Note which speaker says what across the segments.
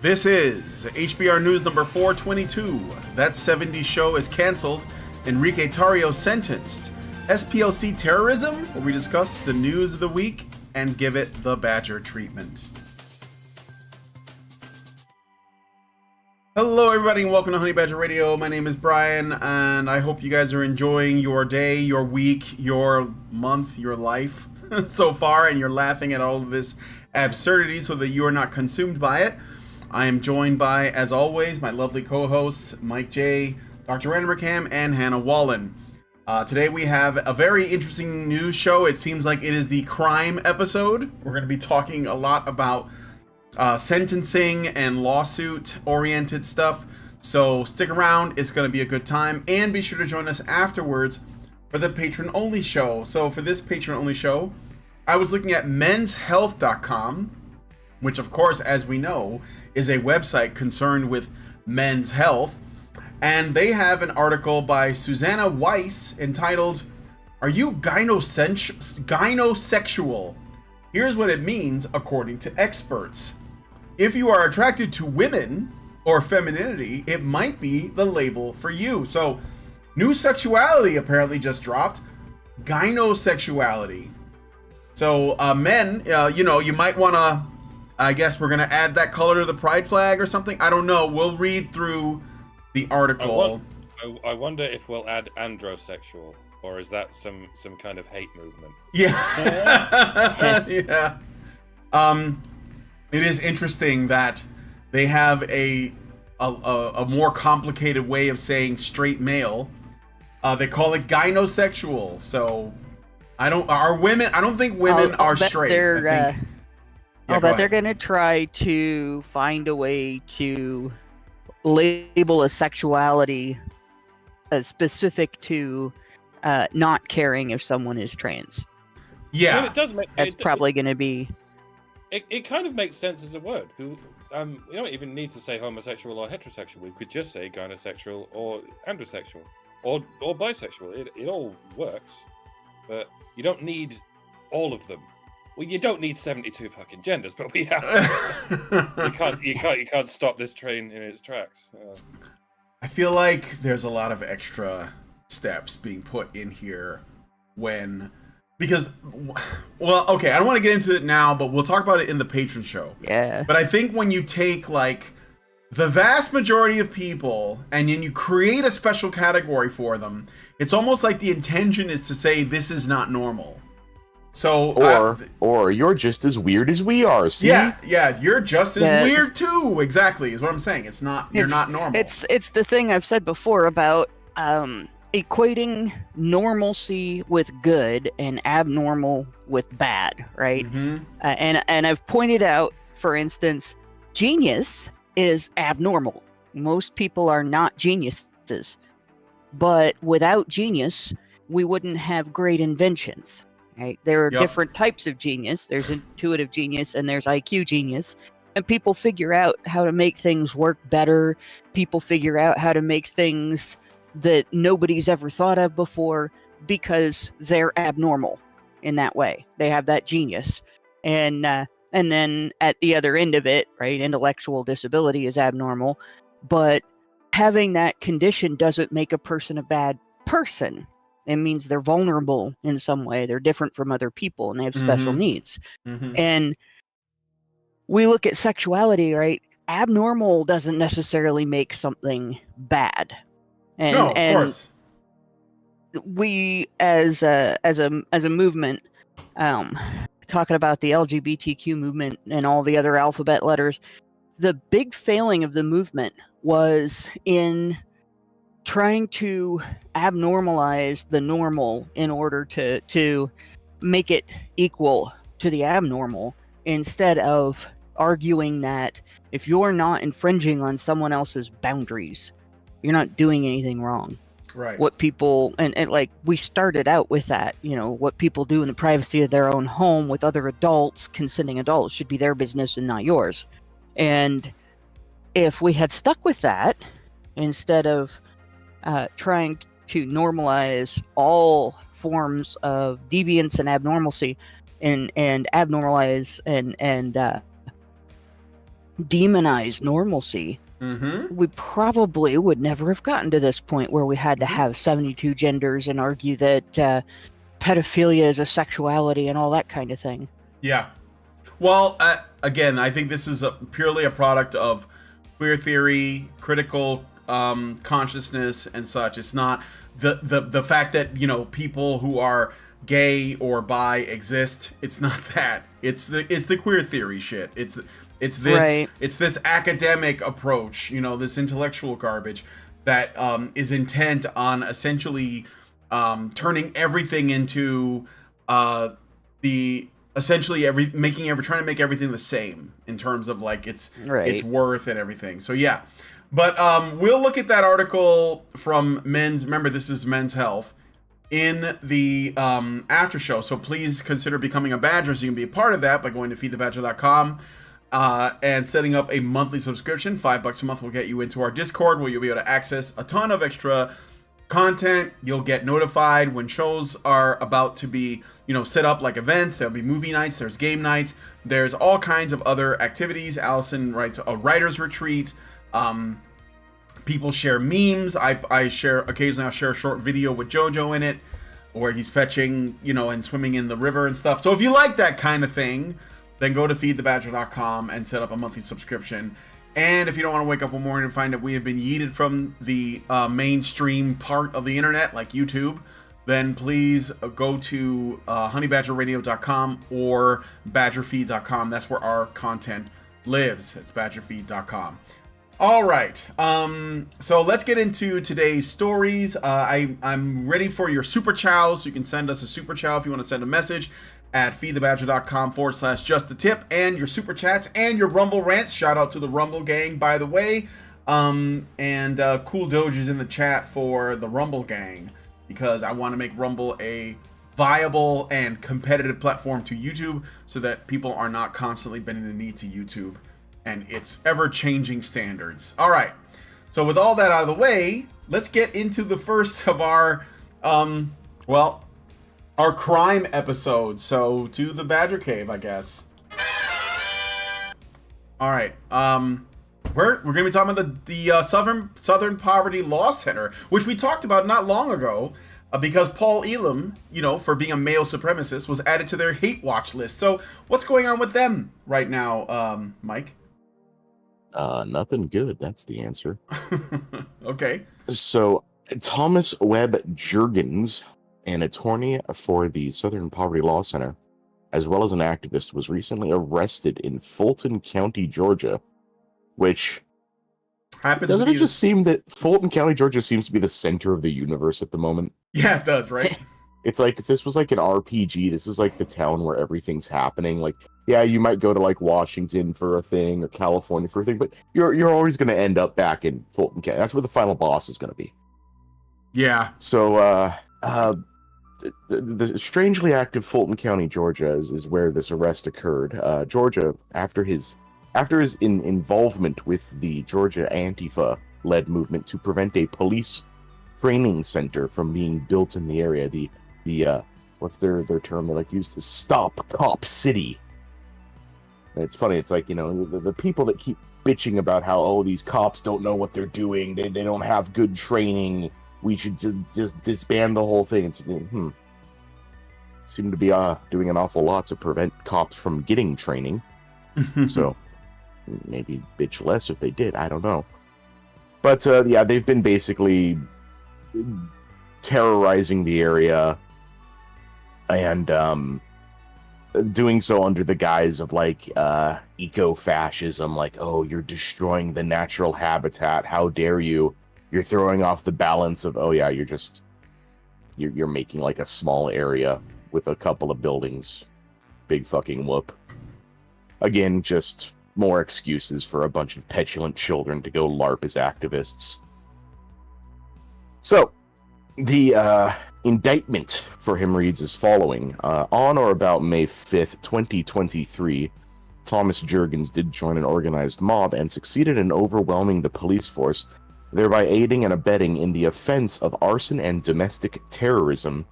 Speaker 1: This is HBR News number 422. That 70s show is canceled. Enrique Tarrio sentenced. SPLC Terrorism, where we discuss the news of the week and give it the Badger treatment. Hello everybody and welcome to Honey Badger Radio. My name is Brian and I hope you guys are enjoying your day, your week, your month, your life so far, and you're laughing at all of this absurdity so that you are not consumed by it. I am joined by, as always, my lovely co-hosts, Mike J, Dr. Randmercam, and Hannah Wallen. Today we have a very interesting news show. It seems like it is the crime episode. We're going to be talking a lot about sentencing and lawsuit-oriented stuff. So stick around. It's going to be a good time. And be sure to join us afterwards for the patron-only show. So for this patron-only show, I was looking at menshealth.com, which, of course, as we know, is a website concerned with men's health. And they have an article by Susanna Weiss entitled, "Are You Gynosexual? Here's what it means according to experts. If you are attracted to women or femininity, it might be the label for you." So, new sexuality apparently just dropped. Gynosexuality. So, men, you might want to, I guess we're going to add that color to the pride flag or something. I don't know. We'll read through the article.
Speaker 2: I wonder if we'll add androsexual, or is that some kind of hate movement?
Speaker 1: Yeah. Yeah. It is interesting that they have a more complicated way of saying straight male. They call it gynosexual. So I don't think women are straight.
Speaker 3: I'll bet they're gonna try to find a way to label a sexuality as specific to not caring if someone is trans.
Speaker 1: Yeah,
Speaker 2: I mean, it does make.
Speaker 3: That's probably going to be.
Speaker 2: It kind of makes sense as a word. We don't even need to say homosexual or heterosexual. We could just say gynosexual or androsexual or bisexual. It all works, but you don't need all of them. Well, you don't need 72 fucking genders, but we have. You can't stop this train in its tracks.
Speaker 1: I feel like there's a lot of extra steps being put in here because, well, okay, I don't want to get into it now, but we'll talk about it in the patron show.
Speaker 3: Yeah.
Speaker 1: But I think when you take like the vast majority of people and then you create a special category for them, it's almost like the intention is to say this is not normal. So
Speaker 4: or you're just as weird as we are. See?
Speaker 1: Yeah, you're just as weird too. Exactly, is what I'm saying. You're not normal.
Speaker 3: It's the thing I've said before about equating normalcy with good and abnormal with bad, right?
Speaker 1: Mm-hmm.
Speaker 3: And I've pointed out, for instance, genius is abnormal. Most people are not geniuses, but without genius, we wouldn't have great inventions. Right? There are different types of genius. There's intuitive genius and there's IQ genius. And people figure out how to make things work better. People figure out how to make things that nobody's ever thought of before because they're abnormal in that way. They have that genius. And then at the other end of it, right, intellectual disability is abnormal. But having that condition doesn't make a person a bad person. It means they're vulnerable in some way. They're different from other people and they have special needs.
Speaker 1: Mm-hmm.
Speaker 3: And we look at sexuality, right? Abnormal doesn't necessarily make something bad. And,
Speaker 1: no, of course.
Speaker 3: We, as a movement, talking about the LGBTQ movement and all the other alphabet letters, the big failing of the movement was in trying to abnormalize the normal in order to make it equal to the abnormal, instead of arguing that if you're not infringing on someone else's boundaries, you're not doing anything wrong.
Speaker 1: Right.
Speaker 3: What people, and like we started out with that, what people do in the privacy of their own home with other adults, consenting adults, should be their business and not yours. And if we had stuck with that, instead of trying to normalize all forms of deviance and abnormalcy, and abnormalize and demonize normalcy, we probably would never have gotten to this point where we had to have 72 genders and argue that pedophilia is a sexuality and all that kind of thing.
Speaker 1: Yeah. Well, again, I think this is purely a product of queer theory, critical consciousness, and such. It's not the fact that, you know, people who are gay or bi exist. It's not that. It's the queer theory shit. It's this academic approach, you know, this intellectual garbage that is intent on essentially turning everything into trying to make everything the same in terms of like its worth and everything. So yeah, but we'll look at that article from remember this is Men's Health in the after show. So please consider becoming a Badger so you can be a part of that by going to feedthebadger.com and setting up a monthly subscription. $5 a month will get you into our Discord where you'll be able to access a ton of extra content. You'll get notified when shows are about to be, you know, set up, like events. There'll be movie nights, there's game nights, there's all kinds of other activities. Allison writes a writer's retreat. People share memes. Occasionally I'll share a short video with JoJo in it where he's fetching, you know, and swimming in the river and stuff. So if you like that kind of thing, then go to feedthebadger.com and set up a monthly subscription. And if you don't want to wake up one morning and find that we have been yeeted from the mainstream part of the internet, like YouTube, then please go to honeybadgerradio.com or badgerfeed.com. That's where our content lives. It's badgerfeed.com. All right. So let's get into today's stories. I'm ready for your super chows. So you can send us a super chow if you want to send a message at feedthebadger.com/just-a-tip, and your super chats and your Rumble rants. Shout out to the Rumble gang, by the way. And Cool Doge is in the chat for the Rumble gang because I want to make Rumble a viable and competitive platform to YouTube so that people are not constantly bending the knee to YouTube and its ever-changing standards. All right. So with all that out of the way, let's get into the first of our, our crime episode. So to the Badger Cave, I guess. All right. We're going to be talking about the Southern Poverty Law Center, which we talked about not long ago, because Paul Elam, you know, for being a male supremacist, was added to their hate watch list. So what's going on with them right now, Mike?
Speaker 4: Nothing good. That's the answer.
Speaker 1: Okay.
Speaker 4: So Thomas Webb Juergens, an attorney for the Southern Poverty Law Center, as well as an activist, was recently arrested in Fulton County, Georgia, which doesn't it just seem that Fulton County, Georgia seems to be the center of the universe at the moment?
Speaker 1: Yeah, it does, right?
Speaker 4: It's like if this was like an RPG, this is like the town where everything's happening. Like, yeah, you might go to like Washington for a thing or California for a thing, but you're always going to end up back in Fulton County. That's where the final boss is going to be.
Speaker 1: Yeah.
Speaker 4: So, the strangely active Fulton County, Georgia, is where this arrest occurred. Georgia, after his involvement with the Georgia Antifa-led movement to prevent a police training center from being built in the area, the what's their term they like to use, to Stop Cop City. And it's funny, it's like, you know, the people that keep bitching about how, oh, these cops don't know what they're doing, they don't have good training, we should just disband the whole thing. It's seem to be doing an awful lot to prevent cops from getting training. So maybe bitch less if they did, I don't know. But yeah, they've been basically terrorizing the area and doing so under the guise of like eco-fascism, like, oh, you're destroying the natural habitat, how dare you, you're throwing off the balance of, oh yeah, you're making like a small area with a couple of buildings, big fucking whoop. Again, just more excuses for a bunch of petulant children to go LARP as activists. So, the indictment for him reads as following. On or about May 5th, 2023, Thomas Juergens did join an organized mob and succeeded in overwhelming the police force, thereby aiding and abetting in the offense of arson and domestic terrorism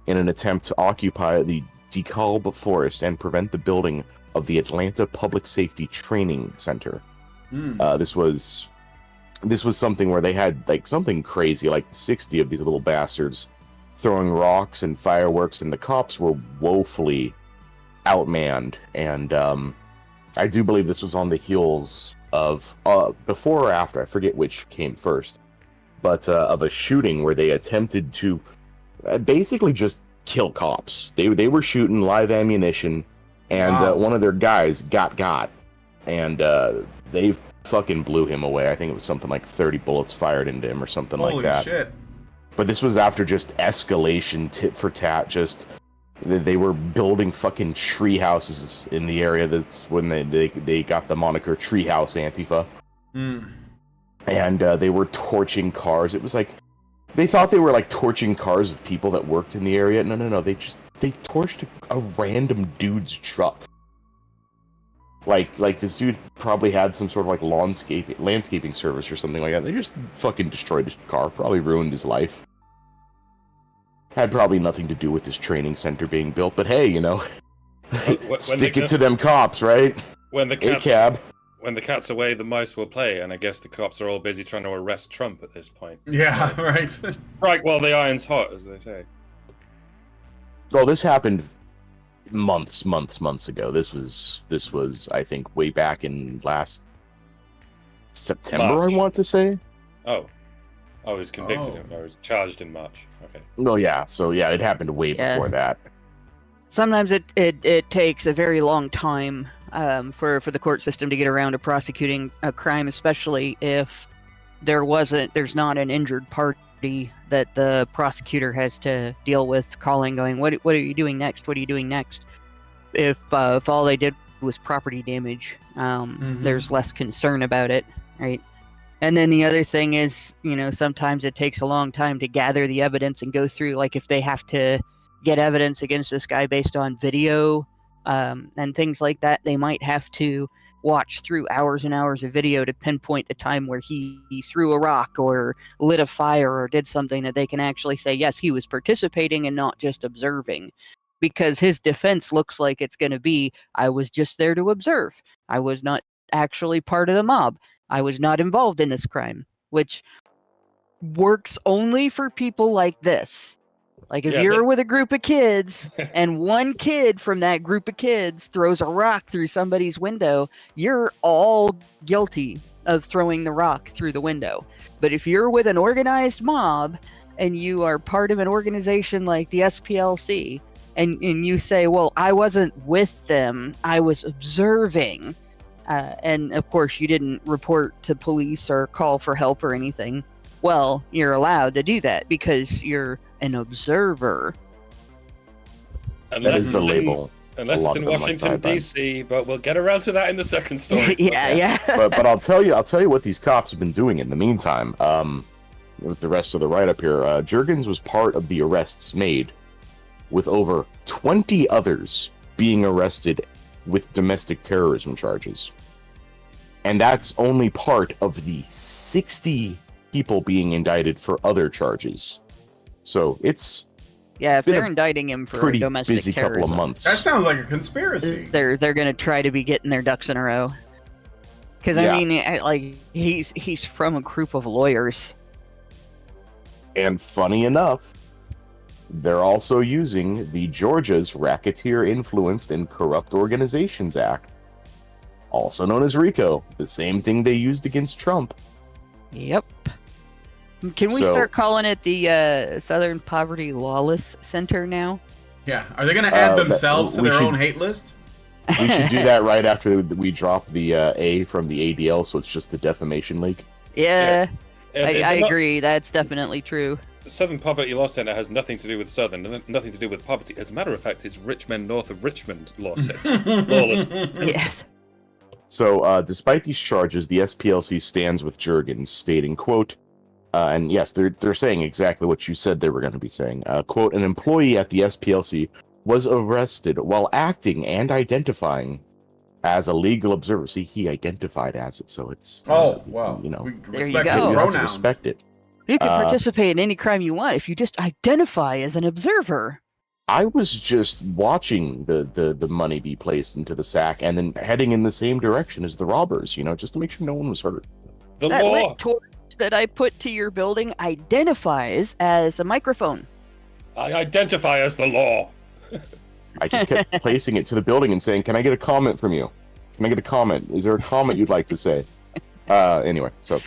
Speaker 4: in an attempt to occupy the DeKalb Forest and prevent the building of the Atlanta Public Safety Training Center. This was something where they had like something crazy, like 60 of these little bastards throwing rocks and fireworks, and the cops were woefully outmanned. And I do believe this was on the heels of before or after, I forget which came first, but of a shooting where they attempted to basically just kill cops. They were shooting live ammunition, and one of their guys got, and they fucking blew him away. I think it was something like 30 bullets fired into him or something like that.
Speaker 1: Holy shit.
Speaker 4: But this was after just escalation, tit for tat. Just they were building fucking tree houses in the area. That's when they got the moniker Treehouse Antifa. And they were torching cars. It was like they thought they were like torching cars of people that worked in the area. No. They torched a random dude's truck. Like this dude probably had some sort of like landscaping service or something like that. They just fucking destroyed his car, probably ruined his life. Had probably nothing to do with his training center being built, but hey, stick it to them cops, right?
Speaker 2: When the cat's away, the mice will play, and I guess the cops are all busy trying to arrest Trump at this point.
Speaker 1: Yeah, right.
Speaker 2: Strike while the iron's hot, as they say.
Speaker 4: Well, this happened months ago. This was I think way back in last September,
Speaker 2: March.
Speaker 4: I want to say.
Speaker 2: Oh, I was convicted. I was charged in March. Okay.
Speaker 4: No, yeah. So yeah, it happened way before that.
Speaker 3: Sometimes it takes a very long time for the court system to get around to prosecuting a crime, especially if there's not an injured party that the prosecutor has to deal with calling, going, what are you doing next? What are you doing next? If all they did was property damage, there's less concern about it, right? And then the other thing is, sometimes it takes a long time to gather the evidence and go through, like if they have to get evidence against this guy based on video and things like that, they might have to watch through hours and hours of video to pinpoint the time where he threw a rock or lit a fire or did something that they can actually say, yes, he was participating and not just observing. Because his defense looks like it's going to be, I was just there to observe. I was not actually part of the mob. I was not involved in this crime, which works only for people like this. Like if you're with a group of kids and one kid from that group of kids throws a rock through somebody's window, you're all guilty of throwing the rock through the window. But if you're with an organized mob and you are part of an organization like the SPLC and you say, well, I wasn't with them, I was observing, and of course you didn't report to police or call for help or anything, well, you're allowed to do that because you're an observer.
Speaker 4: That is the label.
Speaker 2: Unless it's in Washington, D.C., but we'll get around to that in the second story.
Speaker 3: yeah.
Speaker 4: But I'll tell you what these cops have been doing in the meantime. With the rest of the write-up here, Juergens was part of the arrests made, with over 20 others being arrested with domestic terrorism charges. And that's only part of the 60 people being indicted for other charges. So if
Speaker 3: they're indicting him for
Speaker 4: pretty
Speaker 3: domestic
Speaker 4: busy
Speaker 3: terrorism,
Speaker 4: couple of months.
Speaker 1: That sounds like a conspiracy.
Speaker 3: They're going to try to be getting their ducks in a row. Because I mean, he's from a group of lawyers.
Speaker 4: And funny enough, they're also using the Georgia's Racketeer Influenced and Corrupt Organizations Act, also known as RICO, the same thing they used against Trump.
Speaker 3: Yep. Can we start calling it the Southern Poverty Lawless Center now?
Speaker 1: Yeah. Are they going to add themselves to their own hate list?
Speaker 4: We should do that right after we drop the A from the ADL, so it's just the Defamation League.
Speaker 3: Yeah. I agree. That's definitely true.
Speaker 2: The Southern Poverty Law Center has nothing to do with Southern, and nothing to do with poverty. As a matter of fact, it's Richmond north of Richmond Law Center. Lawless.
Speaker 3: Yes.
Speaker 4: So, despite these charges, the SPLC stands with Juergens, stating, quote, and yes, they're saying exactly what you said they were going to be saying. Quote, an employee at the SPLC was arrested while acting and identifying as a legal observer. See, he identified as it, so it's...
Speaker 1: wow.
Speaker 3: There you go.
Speaker 4: You have to respect it.
Speaker 3: You can participate in any crime you want if you just identify as an observer.
Speaker 4: I was just watching the money be placed into the sack and then heading in the same direction as the robbers, just to make sure no one was hurt.
Speaker 2: The
Speaker 3: That
Speaker 2: law.
Speaker 3: lit torch that I put to your building identifies as a microphone.
Speaker 2: I identify as the law.
Speaker 4: I just kept placing it to the building and saying, "Can I get a comment from you? Can I get a comment? Is there a comment you'd like to say?" Anyway, so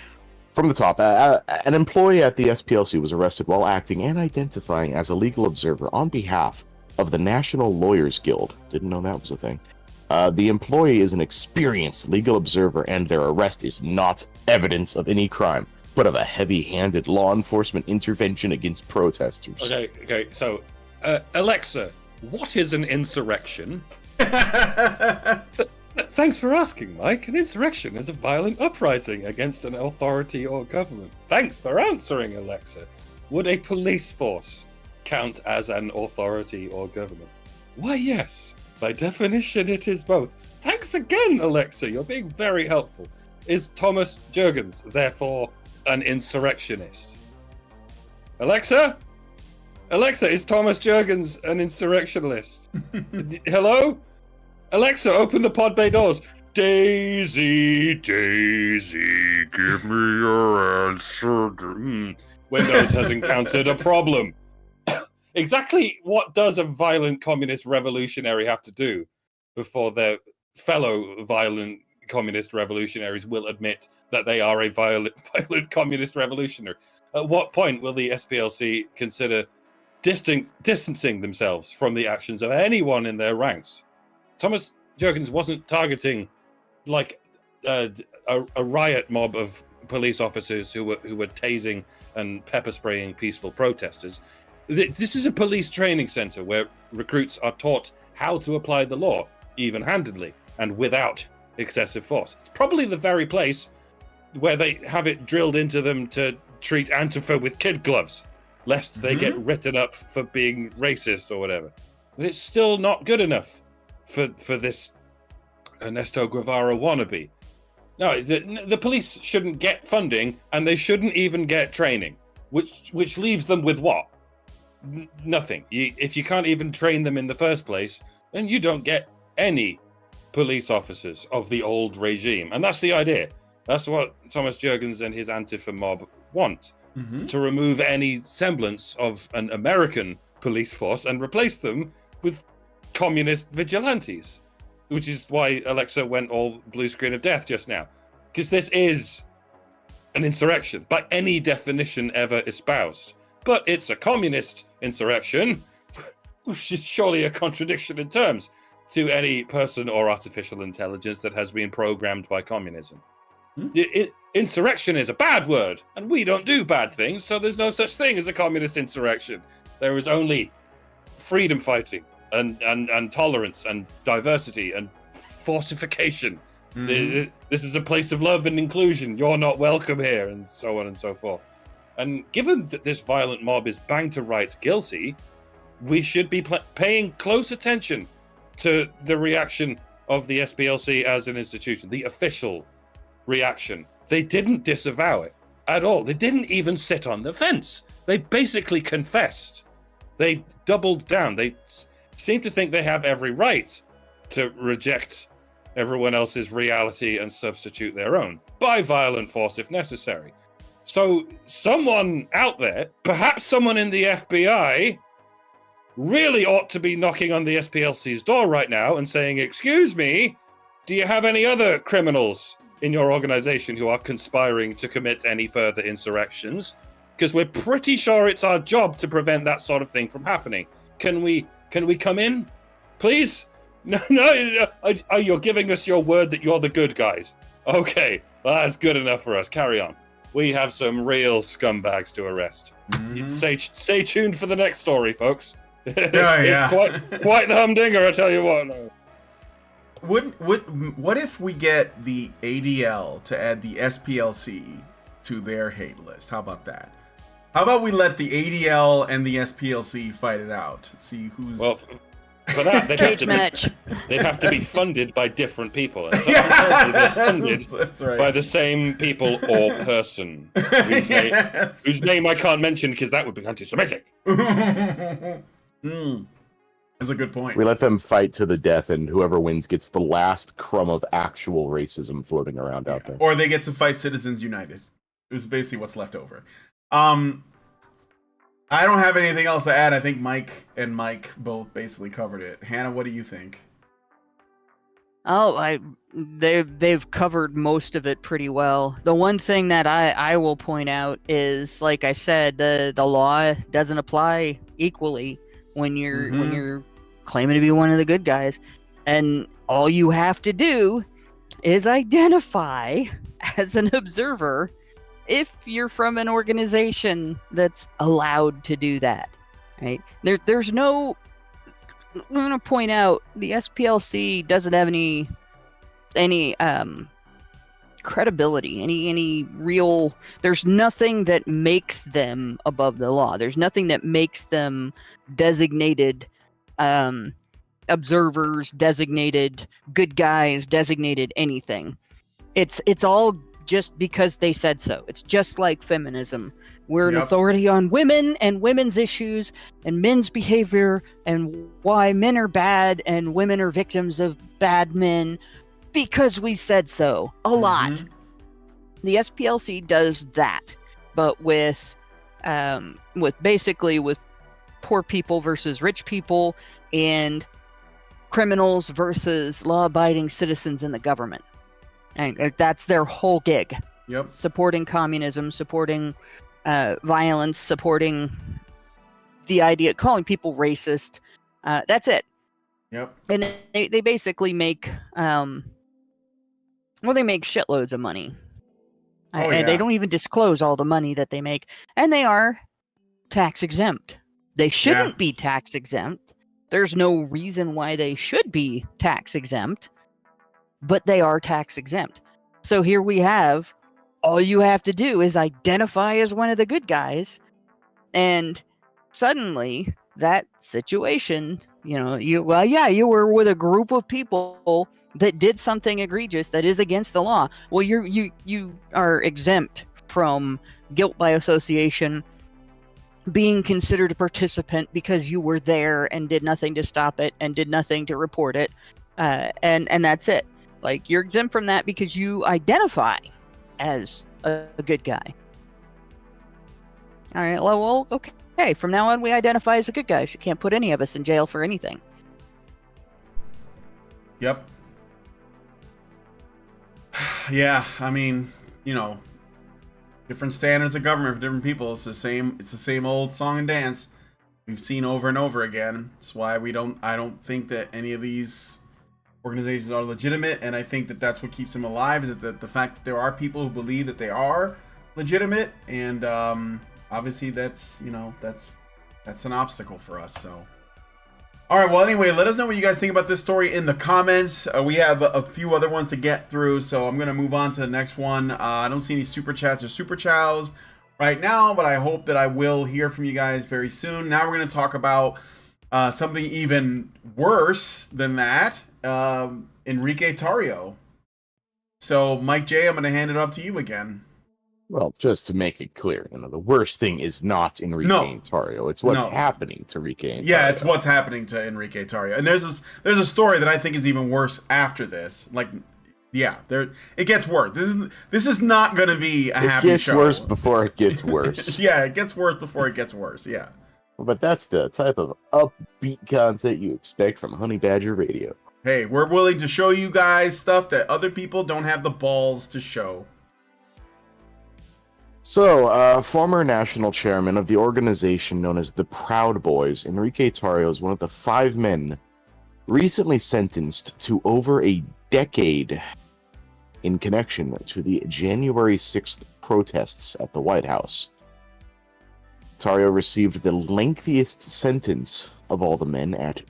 Speaker 4: from the top, an employee at the SPLC was arrested while acting and identifying as a legal observer on behalf of the National Lawyers Guild. Didn't know that was a thing. The employee is an experienced legal observer, and their arrest is not evidence of any crime, but of a heavy-handed law enforcement intervention against protesters.
Speaker 2: Okay. So, Alexa, what is an insurrection? Thanks for asking, Mike. An insurrection is a violent uprising against an authority or government. Thanks for answering, Alexa. Would a police force count as an authority or government? Why, yes. By definition, it is both. Thanks again, Alexa. You're being very helpful. Is Thomas Jurgens, therefore, an insurrectionist? Alexa? Alexa, is Thomas Jurgens an insurrectionist? Hello? Alexa, open the pod bay doors. Daisy, Daisy, give me your answer. Windows has encountered a problem. Exactly what does a violent communist revolutionary have to do before their fellow violent communist revolutionaries will admit that they are a violent communist revolutionary? At what point will the SPLC consider distancing themselves from the actions of anyone in their ranks? Thomas Jurgens wasn't targeting like a riot mob of police officers who were tasing and pepper spraying peaceful protesters. This is a police training center where recruits are taught how to apply the law even-handedly and without excessive force. It's probably the very place where they have it drilled into them to treat Antifa with kid gloves, lest they get written up for being racist or whatever. But it's still not good enough for this Ernesto Guevara wannabe. No, the police shouldn't get funding, and they shouldn't even get training, which leaves them with what? Nothing. If you can't even train them in the first place, then you don't get any police officers of the old regime. And that's the idea. That's what Thomas Jurgens and his Antifa mob want, to remove any semblance of an American police force and replace them with communist vigilantes, which is why Alexa went all blue screen of death just now, because this is an insurrection by any definition ever espoused. But it's a communist insurrection, which is surely a contradiction in terms to any person or artificial intelligence that has been programmed by communism. Insurrection is a bad word, and we don't do bad things, so there's no such thing as a communist insurrection. There is only freedom fighting and tolerance and diversity and fortification. This is a place of love and inclusion. You're not welcome here, and so on and so forth. And given that this violent mob is bang to rights guilty, we should be paying close attention to the reaction of the SPLC as an institution, the official reaction. They didn't disavow it at all. They didn't even sit on the fence. They basically confessed. They doubled down. They seem to think they have every right to reject everyone else's reality and substitute their own by violent force if necessary. So someone out there, perhaps someone in the FBI, really ought to be knocking on the SPLC's door right now and saying, "Excuse me, do you have any other criminals in your organization who are conspiring to commit any further insurrections? Because we're pretty sure it's our job to prevent that sort of thing from happening. Can we come in, please?" No, you're giving us your word that you're the good guys. Okay, well, that's good enough for us. Carry on. We have some real scumbags to arrest. Stay tuned for the next story, folks. It's quite the humdinger, I tell you what. No.
Speaker 1: What if we get the ADL to add the SPLC to their hate list? How about that? How about we let the ADL and the SPLC fight it out? See who's...
Speaker 2: Well, for that, they'd have to be funded by different people. And so they're funded by the same people or person whose name I can't mention because that would be anti-Semitic.
Speaker 1: That's a good point.
Speaker 4: We let them fight to the death, and whoever wins gets the last crumb of actual racism floating around out there.
Speaker 1: Or they get to fight Citizens United. It was basically what's left over. I don't have anything else to add. I think Mike and Mike both basically covered it. Hannah, what do you think?
Speaker 3: Oh, they've covered most of it pretty well. The one thing that I will point out is, like I said, the law doesn't apply equally when you're claiming to be one of the good guys, and all you have to do is identify as an observer if you're from an organization that's allowed to do that, right? There's no. I'm going to point out the SPLC doesn't have any credibility, any real. There's nothing that makes them above the law. There's nothing that makes them designated observers, designated good guys, designated anything. It's all just because they said so. It's just like feminism. We're an authority on women and women's issues and men's behavior and why men are bad and women are victims of bad men because we said so a lot. The SPLC does that, but with poor people versus rich people and criminals versus law-abiding citizens in the government. And that's their whole gig.
Speaker 1: Yep.
Speaker 3: Supporting communism, supporting violence, supporting the idea, calling people racist. That's it.
Speaker 1: Yep.
Speaker 3: And they basically make they make shitloads of money. And they don't even disclose all the money that they make. And they are tax exempt. They shouldn't be tax exempt. There's no reason why they should be tax exempt, but they are tax exempt. So here we have, all you have to do is identify as one of the good guys, and suddenly that situation, you were with a group of people that did something egregious that is against the law. Well, you are exempt from guilt by association, being considered a participant because you were there and did nothing to stop it and did nothing to report it, and that's it. Like, you're exempt from that because you identify as a good guy. All right, well, okay. From now on, we identify as a good guys. You can't put any of us in jail for anything.
Speaker 1: Yep. Yeah, I mean, different standards of government for different people. It's the same old song and dance we've seen over and over again. That's why I don't think that any of these organizations are legitimate, and I think that that's what keeps them alive, is that the fact that there are people who believe that they are legitimate, and obviously that's an obstacle for us. So, all right, well, anyway, let us know what you guys think about this story in the comments. We have a few other ones to get through, so I'm gonna move on to the next one. I don't see any super chats or super chows right now, but I hope that I will hear from you guys very soon. Now we're gonna talk about something even worse than that. Enrique Tarrio. So, Mike J, I'm going to hand it up to you again.
Speaker 4: Well, just to make it clear, the worst thing is not Enrique Tarrio. It's what's happening to Enrique Tarrio.
Speaker 1: Yeah, it's what's happening to Enrique Tarrio. And there's a story that I think is even worse after this. Like, yeah, it gets worse. This is not going to be a happy show. It gets
Speaker 4: worse before it gets worse.
Speaker 1: Yeah, it gets worse before it gets worse. Yeah.
Speaker 4: But that's the type of upbeat content you expect from Honey Badger Radio.
Speaker 1: Hey, we're willing to show you guys stuff that other people don't have the balls to show.
Speaker 4: So, former national chairman of the organization known as the Proud Boys, Enrique Tarrio is one of the 5 men recently sentenced to over a decade in connection to the January 6th protests at the White House. Tarrio received the lengthiest sentence of all the men at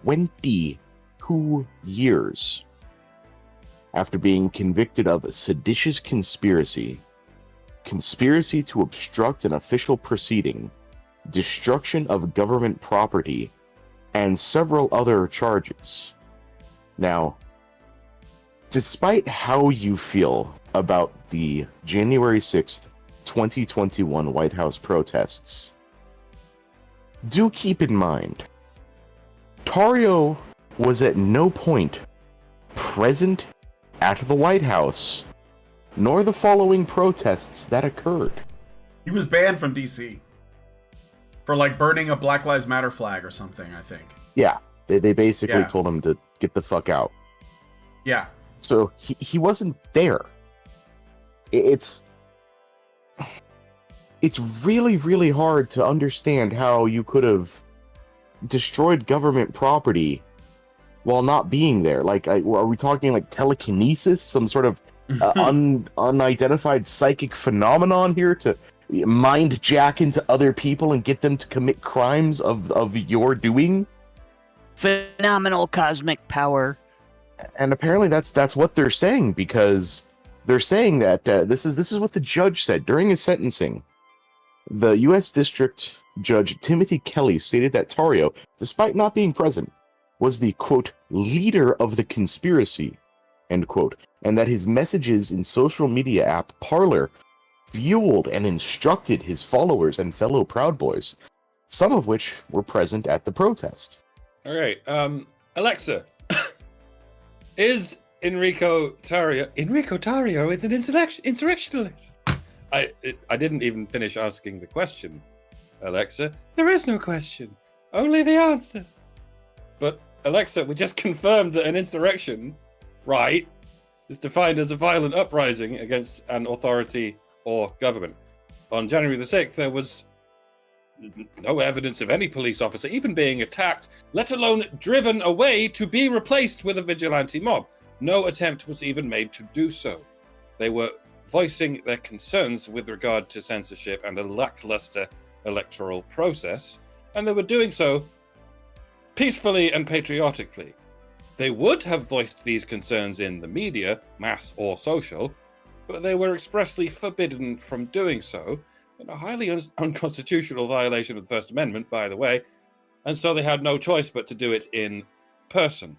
Speaker 4: 22 years after being convicted of seditious conspiracy, conspiracy to obstruct an official proceeding, destruction of government property, and several other charges. Now, despite how you feel about the January 6th, 2021 White House protests, do keep in mind Tarrio was at no point present at the White House, nor the following protests that occurred.
Speaker 1: He was banned from DC for like burning a Black Lives Matter flag or something, I think.
Speaker 4: Yeah, they basically told him to get the fuck out.
Speaker 1: Yeah.
Speaker 4: So he wasn't there. It's really, really hard to understand how you could have destroyed government property while not being there. Like, are we talking like telekinesis, some sort of unidentified psychic phenomenon here to mind jack into other people and get them to commit crimes of your doing?
Speaker 3: Phenomenal cosmic power.
Speaker 4: And apparently that's what they're saying, because they're saying that this is what the judge said during his sentencing. The U.S. District Judge Timothy Kelly stated that Tarrio, despite not being present, was the, quote, leader of the conspiracy, end quote, and that his messages in social media app Parler fueled and instructed his followers and fellow Proud Boys, some of which were present at the protest.
Speaker 2: All right, Alexa, is Enrique Tarrio is an insurrectionist? I didn't even finish asking the question, Alexa. There is no question, only the answer. But Alexa, we just confirmed that an insurrection, right, is defined as a violent uprising against an authority or government. On January the 6th, there was no evidence of any police officer even being attacked, let alone driven away to be replaced with a vigilante mob. No attempt was even made to do so. They were voicing their concerns with regard to censorship and a lackluster electoral process, and they were doing so peacefully and patriotically. They would have voiced these concerns in the media, mass or social, but they were expressly forbidden from doing so, in a highly unconstitutional violation of the First Amendment, by the way, and so they had no choice but to do it in person,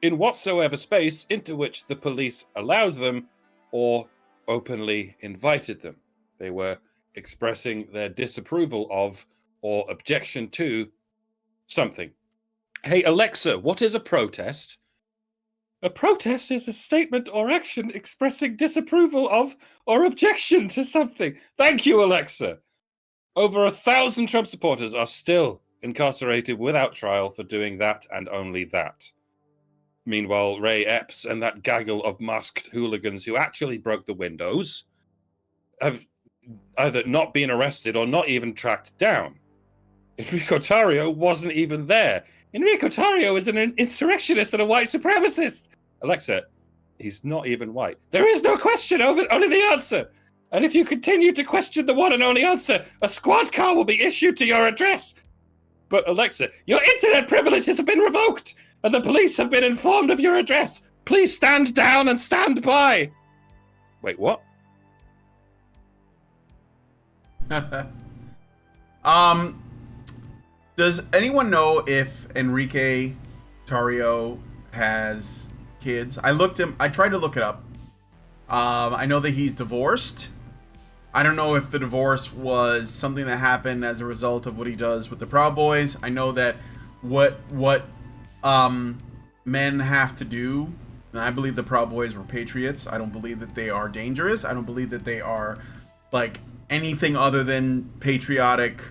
Speaker 2: in whatsoever space into which the police allowed them or openly invited them. They were expressing their disapproval of or objection to something. Hey, Alexa, what is a protest? A protest is a statement or action expressing disapproval of or objection to something. Thank you, Alexa. Over 1,000 Trump supporters are still incarcerated without trial for doing that and only that. Meanwhile, Ray Epps and that gaggle of masked hooligans who actually broke the windows have either not been arrested or not even tracked down. Enrique Tarrio wasn't even there. Enrique Tarrio is an insurrectionist and a white supremacist. Alexa, he's not even white. There is no question, only the answer. And if you continue to question the one and only answer, a squad car will be issued to your address. But Alexa, your internet privileges have been revoked, and the police have been informed of your address. Please stand down and stand by. Wait, what?
Speaker 1: Does anyone know if Enrique Tarrio has kids? I tried to look it up. I know that he's divorced. I don't know if the divorce was something that happened as a result of what he does with the Proud Boys. I know that what men have to do, and I believe the Proud Boys were patriots. I don't believe that they are dangerous. I don't believe that they are like anything other than patriotic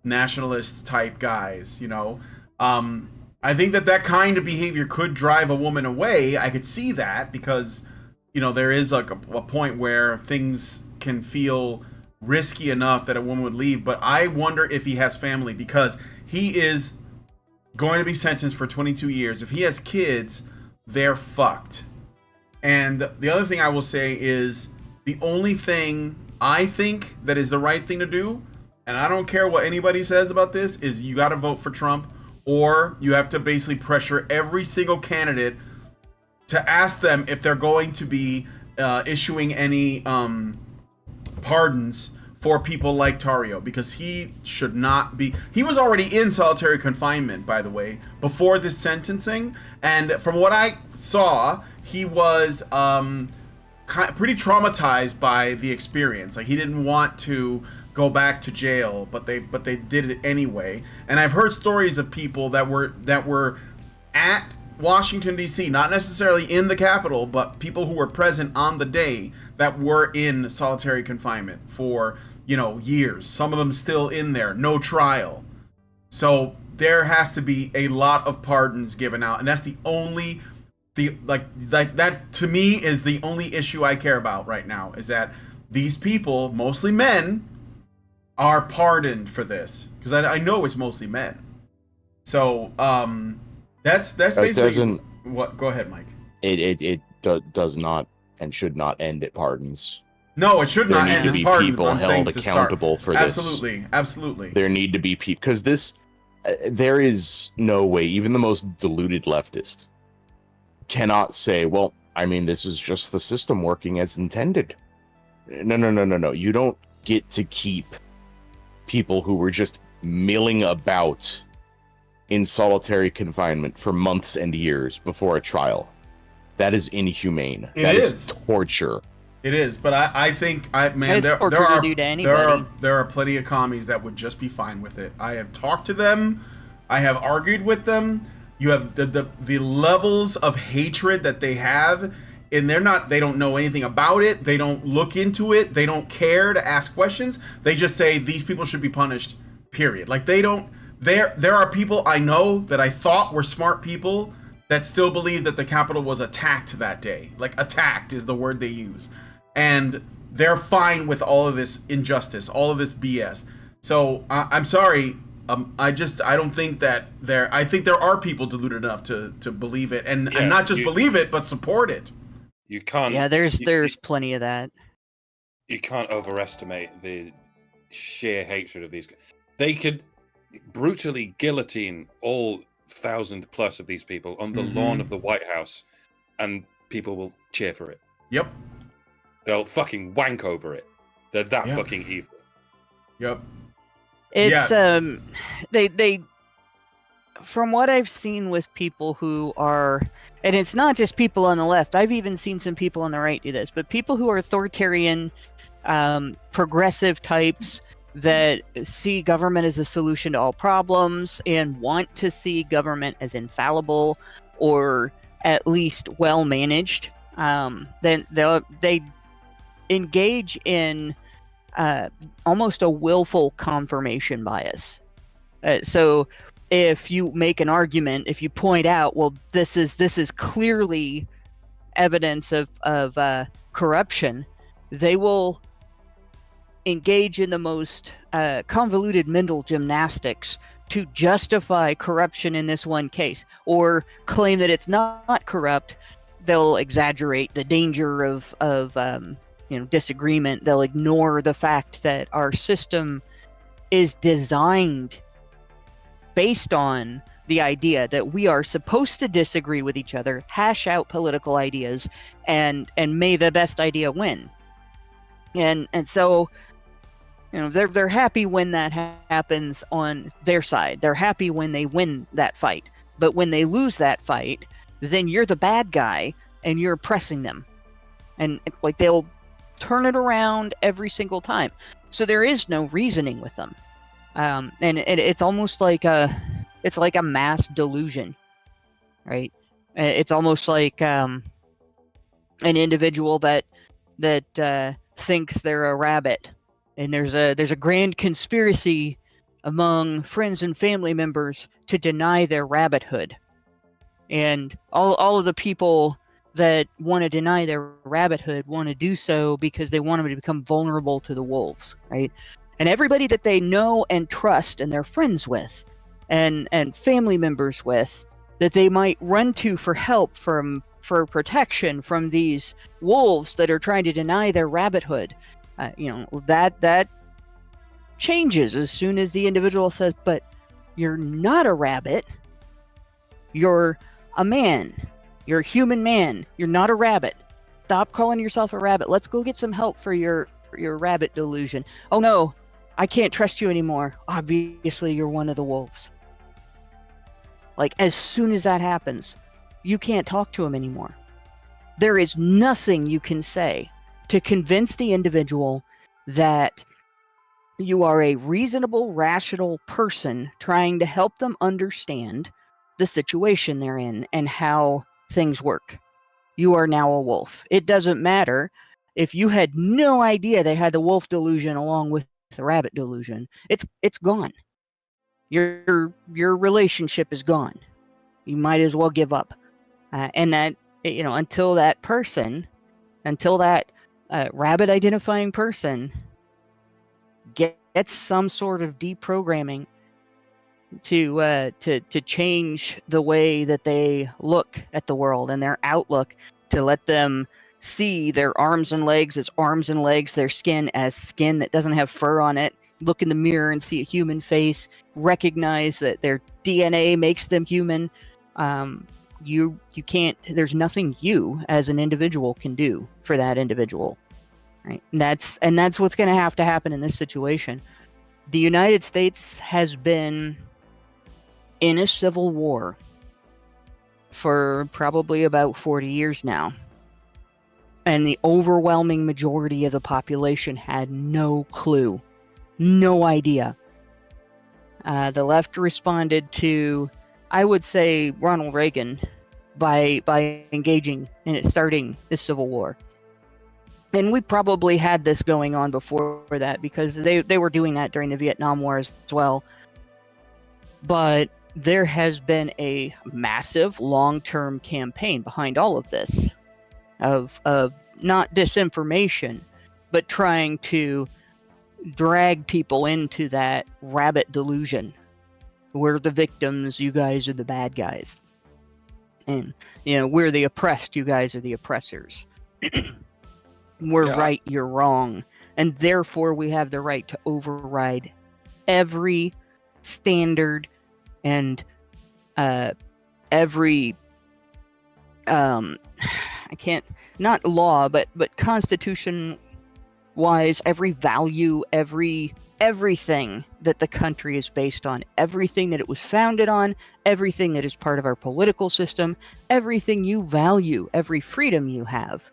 Speaker 1: nationalist type guys, you know. I think that kind of behavior could drive a woman away. I could see that because, you know, there is like a point where things can feel risky enough that a woman would leave. But I wonder if he has family, because he is going to be sentenced for 22 years. If he has kids, they're fucked. And the other thing I will say is the only thing I think that is the right thing to do, and I don't care what anybody says about this, is you got to vote for Trump, or you have to basically pressure every single candidate to ask them if they're going to be issuing any pardons for people like Tarrio, because he should not be. He was already in solitary confinement, by the way, before this sentencing, and from what I saw, he was pretty traumatized by the experience. Like, he didn't want to go back to jail, but they did it anyway. And I've heard stories of people that were at Washington D.C., not necessarily in the Capitol, but people who were present on the day that were in solitary confinement for, years. Some of them still in there, no trial. So there has to be a lot of pardons given out, and that's that to me is the only issue I care about right now, is that these people, mostly men, are pardoned for this, because I know it's mostly men. So that's basically what. Go ahead, Mike.
Speaker 4: It does not and should not end at pardons.
Speaker 1: No, it should not end
Speaker 4: as pardons. There need to be people held accountable for this.
Speaker 1: Absolutely.
Speaker 4: There need to be people, because this. There is no way, even the most deluded leftist cannot say, well, I mean, this is just the system working as intended. No. You don't get to keep people who were just milling about in solitary confinement for months and years before a trial. That is inhumane. That is torture.
Speaker 1: It is, but I think there are plenty of commies that would just be fine with it. I have talked to them, I have argued with them. You have the levels of hatred that they have, and they don't know anything about it. They don't look into it. They don't care to ask questions. They just say these people should be punished. Period. Like they don't. There are people I know that I thought were smart people that still believe that the Capitol was attacked that day. Like attacked is the word they use. And they're fine with all of this injustice, all of this BS. So I'm sorry. I don't think that I think there are people deluded enough to believe it and not just believe it, but support it.
Speaker 2: You can't.
Speaker 3: Yeah, there's plenty of that.
Speaker 2: You can't overestimate the sheer hatred of these guys. They could brutally guillotine all 1,000+ of these people on the lawn of the White House, and people will cheer for it.
Speaker 1: Yep.
Speaker 2: They'll fucking wank over it. They're that fucking evil.
Speaker 1: Yep.
Speaker 3: It's they from what I've seen with people who are, and it's not just people on the left, I've even seen some people on the right do this, but people who are authoritarian, progressive types that see government as a solution to all problems and want to see government as infallible or at least well managed, then they engage in almost a willful confirmation bias. So if you make an argument, if you point out, well, this is clearly evidence of corruption, they will engage in the most convoluted mental gymnastics to justify corruption in this one case, or claim that it's not corrupt. They'll exaggerate the danger of disagreement. They'll ignore the fact that our system is designed based on the idea that we are supposed to disagree with each other, hash out political ideas, and may the best idea win. And so, they're happy when that happens on their side. They're happy when they win that fight. But when they lose that fight, then you're the bad guy and you're oppressing them. And they'll turn it around every single time. So there is no reasoning with them. And it's almost like a mass delusion, right? It's almost like an individual that thinks they're a rabbit, and there's a grand conspiracy among friends and family members to deny their rabbithood, and all of the people that want to deny their rabbithood want to do so because they want them to become vulnerable to the wolves, right? And everybody that they know and trust and they're friends with and family members with, that they might run to for help, for protection from these wolves that are trying to deny their rabbithood, that changes as soon as the individual says, but you're not a rabbit, you're a man, you're a human man, you're not a rabbit. Stop calling yourself a rabbit. Let's go get some help for your rabbit delusion. Oh no, I can't trust you anymore. Obviously, you're one of the wolves. As soon as that happens, you can't talk to him anymore. There is nothing you can say to convince the individual that You are a reasonable, rational person trying to help them understand the situation they're in and how things work. You are now a wolf. It doesn't matter if you had no idea they had the wolf delusion along with the rabbit delusion. It's gone. Your relationship is gone. You might as well give up. And that, until that rabbit identifying person gets some sort of deprogramming to change the way that they look at the world and their outlook, to let them see their arms and legs as arms and legs, their skin as skin that doesn't have fur on it, look in the mirror and see a human face, recognize that their DNA makes them human. You can't, there's nothing you as an individual can do for that individual. Right? And that's what's going to have to happen in this situation. The United States has been in a civil war for probably about 40 years now. And the overwhelming majority of the population had no clue, no idea. The left responded to, I would say, Ronald Reagan by engaging in it, starting this civil war. And we probably had this going on before that, because they were doing that during the Vietnam War as well. But there has been a massive long-term campaign behind all of this of not disinformation, but trying to drag people into that rabbit delusion. We're the victims, you guys are the bad guys. And, we're the oppressed, you guys are the oppressors. We're right, you're wrong. And therefore we have the right to override every standard and every not law, but constitution wise, every value, everything that the country is based on, everything that it was founded on, everything that is part of our political system, everything you value, every freedom you have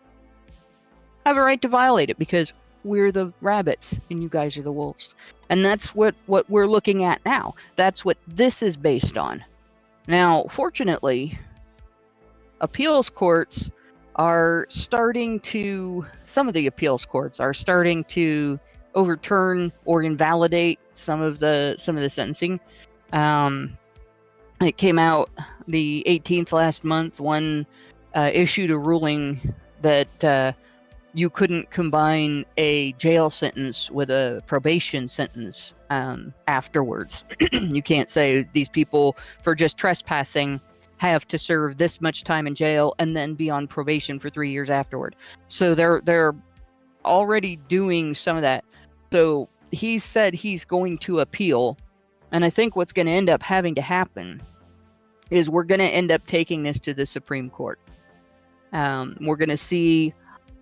Speaker 3: a right to violate it, because we're the rabbits and you guys are the wolves. And that's what we're looking at now. That's what this is based on. Now, fortunately, appeals courts are starting to, some of the appeals courts are starting to overturn or invalidate some of the sentencing. It came out the 18th last month. One issued a ruling that you couldn't combine a jail sentence with a probation sentence afterwards. You can't say these people, for just trespassing, have to serve this much time in jail and then be on probation for 3 years afterward. So they're already doing some of that. So he said he's going to appeal, and I think what's going to end up having to happen is we're going to end up taking this to the Supreme Court. We're going to see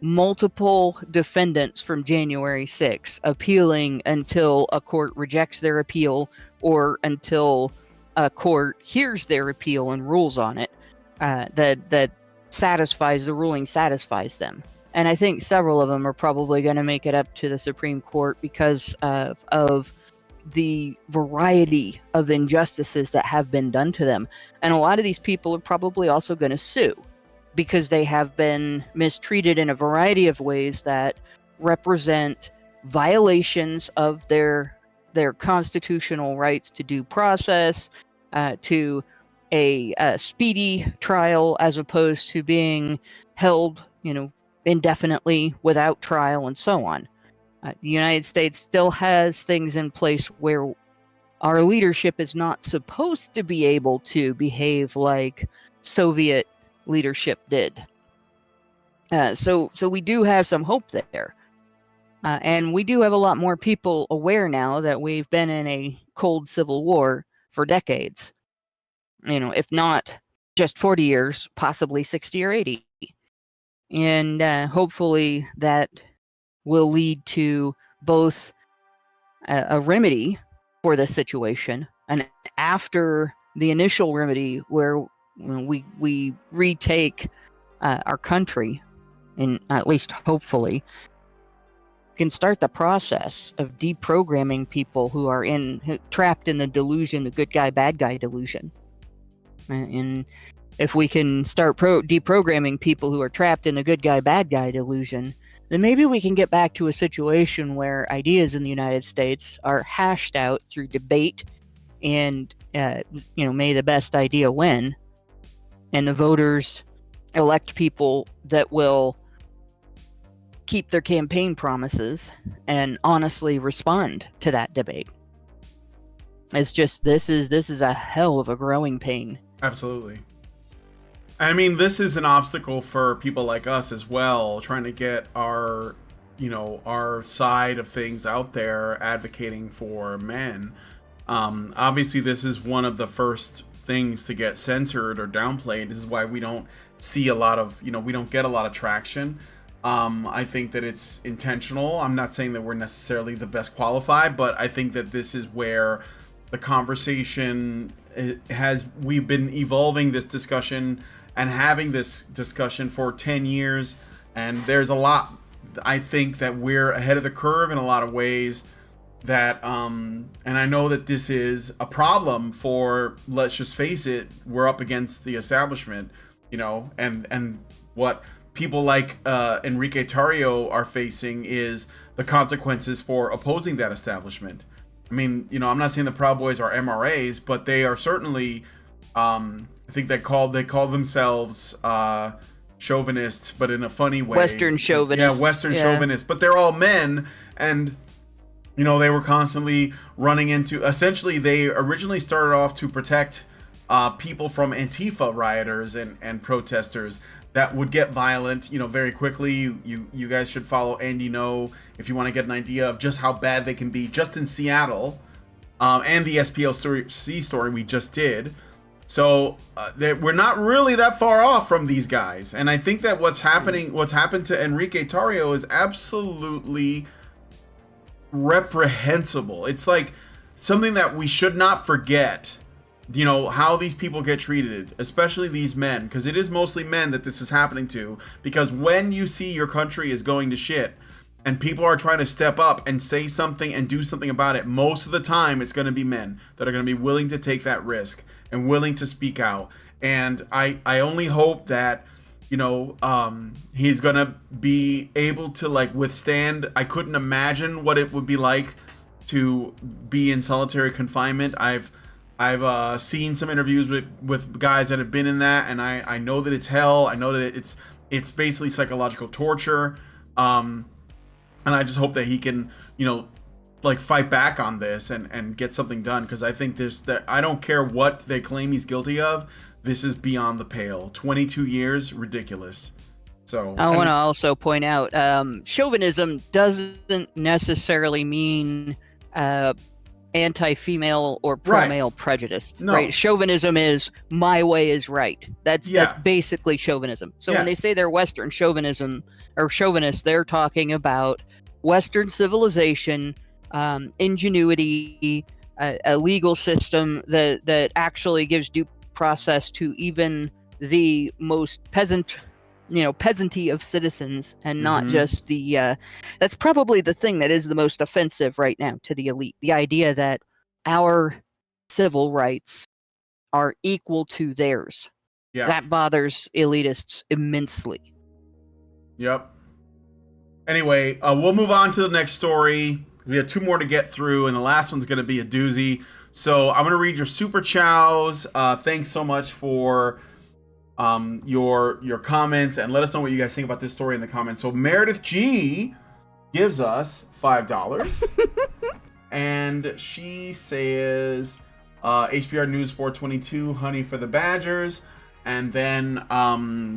Speaker 3: multiple defendants from January 6 appealing until a court rejects their appeal, or until a court hears their appeal and rules on it, that satisfies, the ruling satisfies them. And I think several of them are probably going to make it up to the Supreme Court because of the variety of injustices that have been done to them. And a lot of these people are probably also going to sue, because they have been mistreated in a variety of ways that represent violations of their constitutional rights to due process, to a speedy trial, as opposed to being held, indefinitely without trial, and so on. The United States still has things in place where our leadership is not supposed to be able to behave like Soviet leadership did. So we do have some hope there. And we do have a lot more people aware now that we've been in a cold civil war for decades. If not just 40 years, possibly 60 or 80. And hopefully that will lead to both a remedy for the situation, and after the initial remedy, where we retake our country, and at least hopefully, can start the process of deprogramming people who are trapped in the delusion, the good guy, bad guy delusion. And if we can start deprogramming people who are trapped in the good guy, bad guy delusion, then maybe we can get back to a situation where ideas in the United States are hashed out through debate and, may the best idea win. And the voters elect people that will keep their campaign promises and honestly respond to that debate. It's just, this is a hell of a growing pain.
Speaker 1: Absolutely. I mean, this is an obstacle for people like us as well, trying to get our side of things out there, advocating for men. Obviously, this is one of the first things to get censored or downplayed. This is why we don't see a lot of, we don't get a lot of traction. I think that it's intentional. I'm not saying that we're necessarily the best qualified, but I think that this is where the conversation we've been evolving this discussion and having this discussion for 10 years. And there's a lot, I think, that we're ahead of the curve in a lot of ways that, and I know that this is a problem for, let's just face it, we're up against the establishment, and what people like Enrique Tarrio are facing is the consequences for opposing that establishment. I mean, I'm not saying the Proud Boys are MRAs, but they are certainly, I think they call themselves chauvinists, but in a funny way.
Speaker 3: Western chauvinists.
Speaker 1: Yeah, Western chauvinists. But they're all men, and they were constantly running into. Essentially, they originally started off to protect people from Antifa rioters and protesters that would get violent, very quickly. You guys should follow Andy No if you want to get an idea of just how bad they can be, just in Seattle, and the SPLC story we just did. So we're not really that far off from these guys, and I think that what's happened to Enrique Tarrio is absolutely reprehensible. It's like something that we should not forget. How these people get treated, especially these men, because it is mostly men that this is happening to. Because when you see your country is going to shit and people are trying to step up and say something and do something about it, most of the time it's going to be men that are going to be willing to take that risk and willing to speak out. And I only hope that he's going to be able to withstand. I couldn't imagine what it would be like to be in solitary confinement. I've seen some interviews with guys that have been in that, and I know that it's hell. I know that it's basically psychological torture. And I just hope that he can, fight back on this and get something done, because I think I don't care what they claim he's guilty of. This is beyond the pale. 22 years, ridiculous. So
Speaker 3: I want to also point out, chauvinism doesn't necessarily mean anti-female or pro-male prejudice. No. Right? Chauvinism is my way is right. That's basically chauvinism. So when they say they're Western chauvinism or chauvinists, they're talking about Western civilization, ingenuity, a legal system that actually gives due process to even the most peasanty of citizens, and not just the that's probably the thing that is the most offensive right now to the elite, the idea that our civil rights are equal to theirs. That bothers elitists immensely.
Speaker 1: Yep. Anyway, we'll move on to the next story. We have two more to get through, and the last one's going to be a doozy. So I'm going to read your super chows. Thanks so much for your comments, and let us know what you guys think about this story in the comments. So Meredith G gives us $5 and she says HBR News 422, honey for the Badgers. And then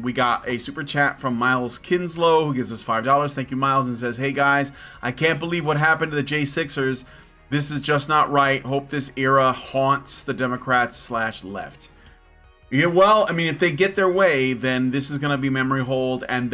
Speaker 1: we got a super chat from Miles Kinslow, who gives us $5. Thank you, Miles, and says, hey guys, I can't believe what happened to the J6ers. This is just not right. Hope this era haunts the Democrats / left. Yeah, well, I mean, if they get their way, then this is going to be memory hold, and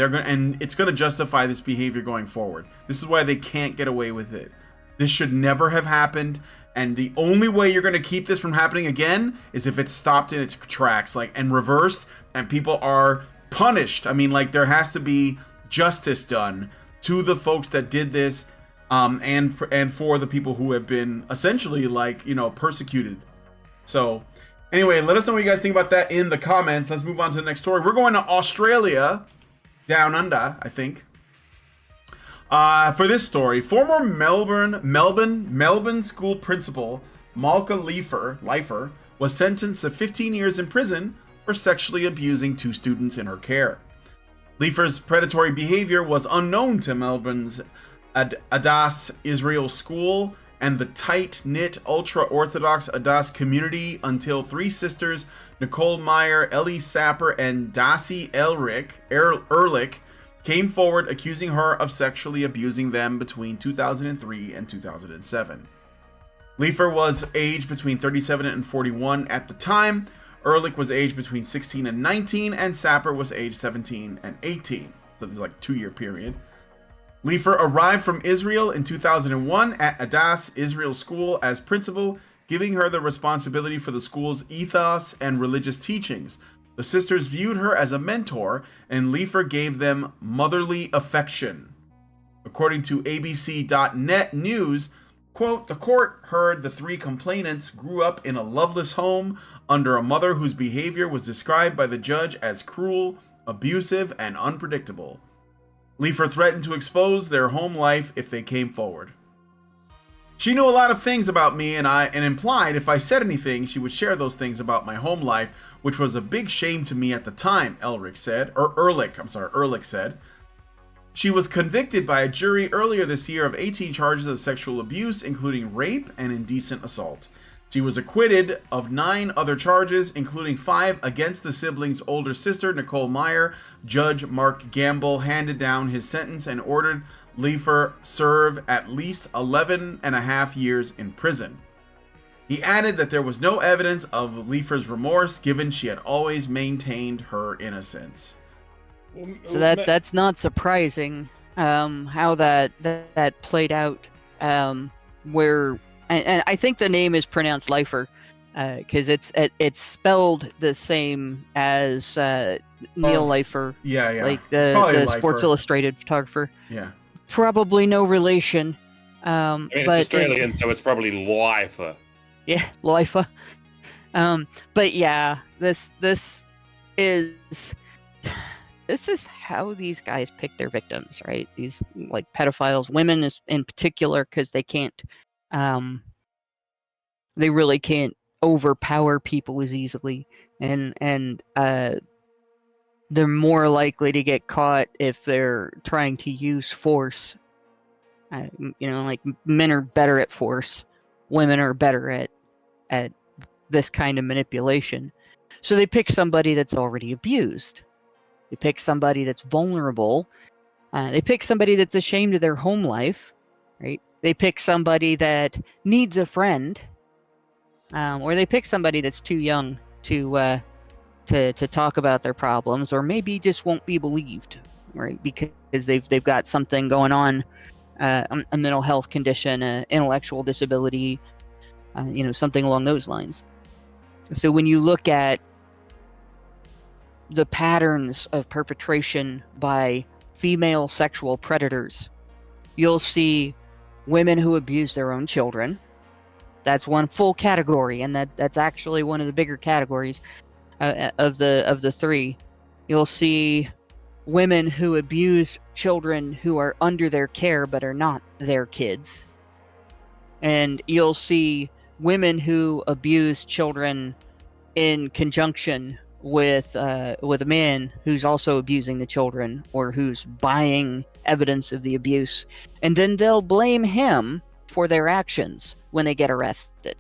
Speaker 1: it's going to justify this behavior going forward. This is why they can't get away with it. This should never have happened, and the only way you're going to keep this from happening again is if it's stopped in its tracks, and reversed, and people are punished. I mean, there has to be justice done to the folks that did this and for the people who have been essentially persecuted. So anyway, let us know what you guys think about that in the comments. Let's move on to the next story. We're going to Australia, down under, I think. For this story, former Melbourne school principal Malka Leifer was sentenced to 15 years in prison for sexually abusing 2 students in her care. Leifer's predatory behavior was unknown to Melbourne's Adas Israel School and the tight-knit ultra-Orthodox Adas community until 3 sisters, Nicole Meyer, Ellie Sapper, and Dasi Ehrlich, came forward accusing her of sexually abusing them between 2003 and 2007. Leifer was aged between 37 and 41 at the time. Ehrlich was aged between 16 and 19, and Sapper was aged 17 and 18. So there's like a 2-year period. Leifer arrived from Israel in 2001 at Adas Israel School as principal, giving her the responsibility for the school's ethos and religious teachings. The sisters viewed her as a mentor, and Leifer gave them motherly affection. According to ABC.net News, quote, the court heard the 3 complainants grew up in a loveless home under a mother whose behavior was described by the judge as cruel, abusive, and unpredictable. Leifer threatened to expose their home life if they came forward. She knew a lot of things about me and implied if I said anything, she would share those things about my home life, which was a big shame to me at the time, Ehrlich said. She was convicted by a jury earlier this year of 18 charges of sexual abuse, including rape and indecent assault. She was acquitted of 9 other charges, including 5 against the siblings' older sister, Nicole Meyer. Judge Mark Gamble handed down his sentence and ordered Leifer serve at least 11 and a half years in prison. He added that there was no evidence of Leifer's remorse, given she had always maintained her innocence.
Speaker 3: So that's not surprising how that played out. Where and I think the name is pronounced Leifer because it's spelled the same as Neil Leifer.
Speaker 1: Yeah,
Speaker 3: like the Sports Illustrated photographer.
Speaker 1: Yeah,
Speaker 3: probably no relation.
Speaker 2: I mean, it's
Speaker 3: but
Speaker 2: Australian, so it's probably Leifer.
Speaker 3: Yeah, Leifer. But yeah, this is how these guys pick their victims, right? These like pedophiles, women in particular, because they can't, they really can't overpower people as easily, and they're more likely to get caught if they're trying to use force. Like men are better at force, women are better at this kind of manipulation. So they pick somebody that's already abused. They pick somebody that's vulnerable. They pick somebody that's ashamed of their home life, right? They pick somebody that needs a friend, or they pick somebody that's too young to talk about their problems, or maybe just won't be believed, right? Because they've got something going on, a mental health condition, an intellectual disability, something along those lines. So when you look at the patterns of perpetration by female sexual predators, you'll see women who abuse their own children. That's one full category, and that's actually one of the bigger categories of the 3. You'll see women who abuse children who are under their care but are not their kids. And you'll see women who abuse children in conjunction with a man who's also abusing the children, or who's buying evidence of the abuse, and then they'll blame him for their actions when they get arrested.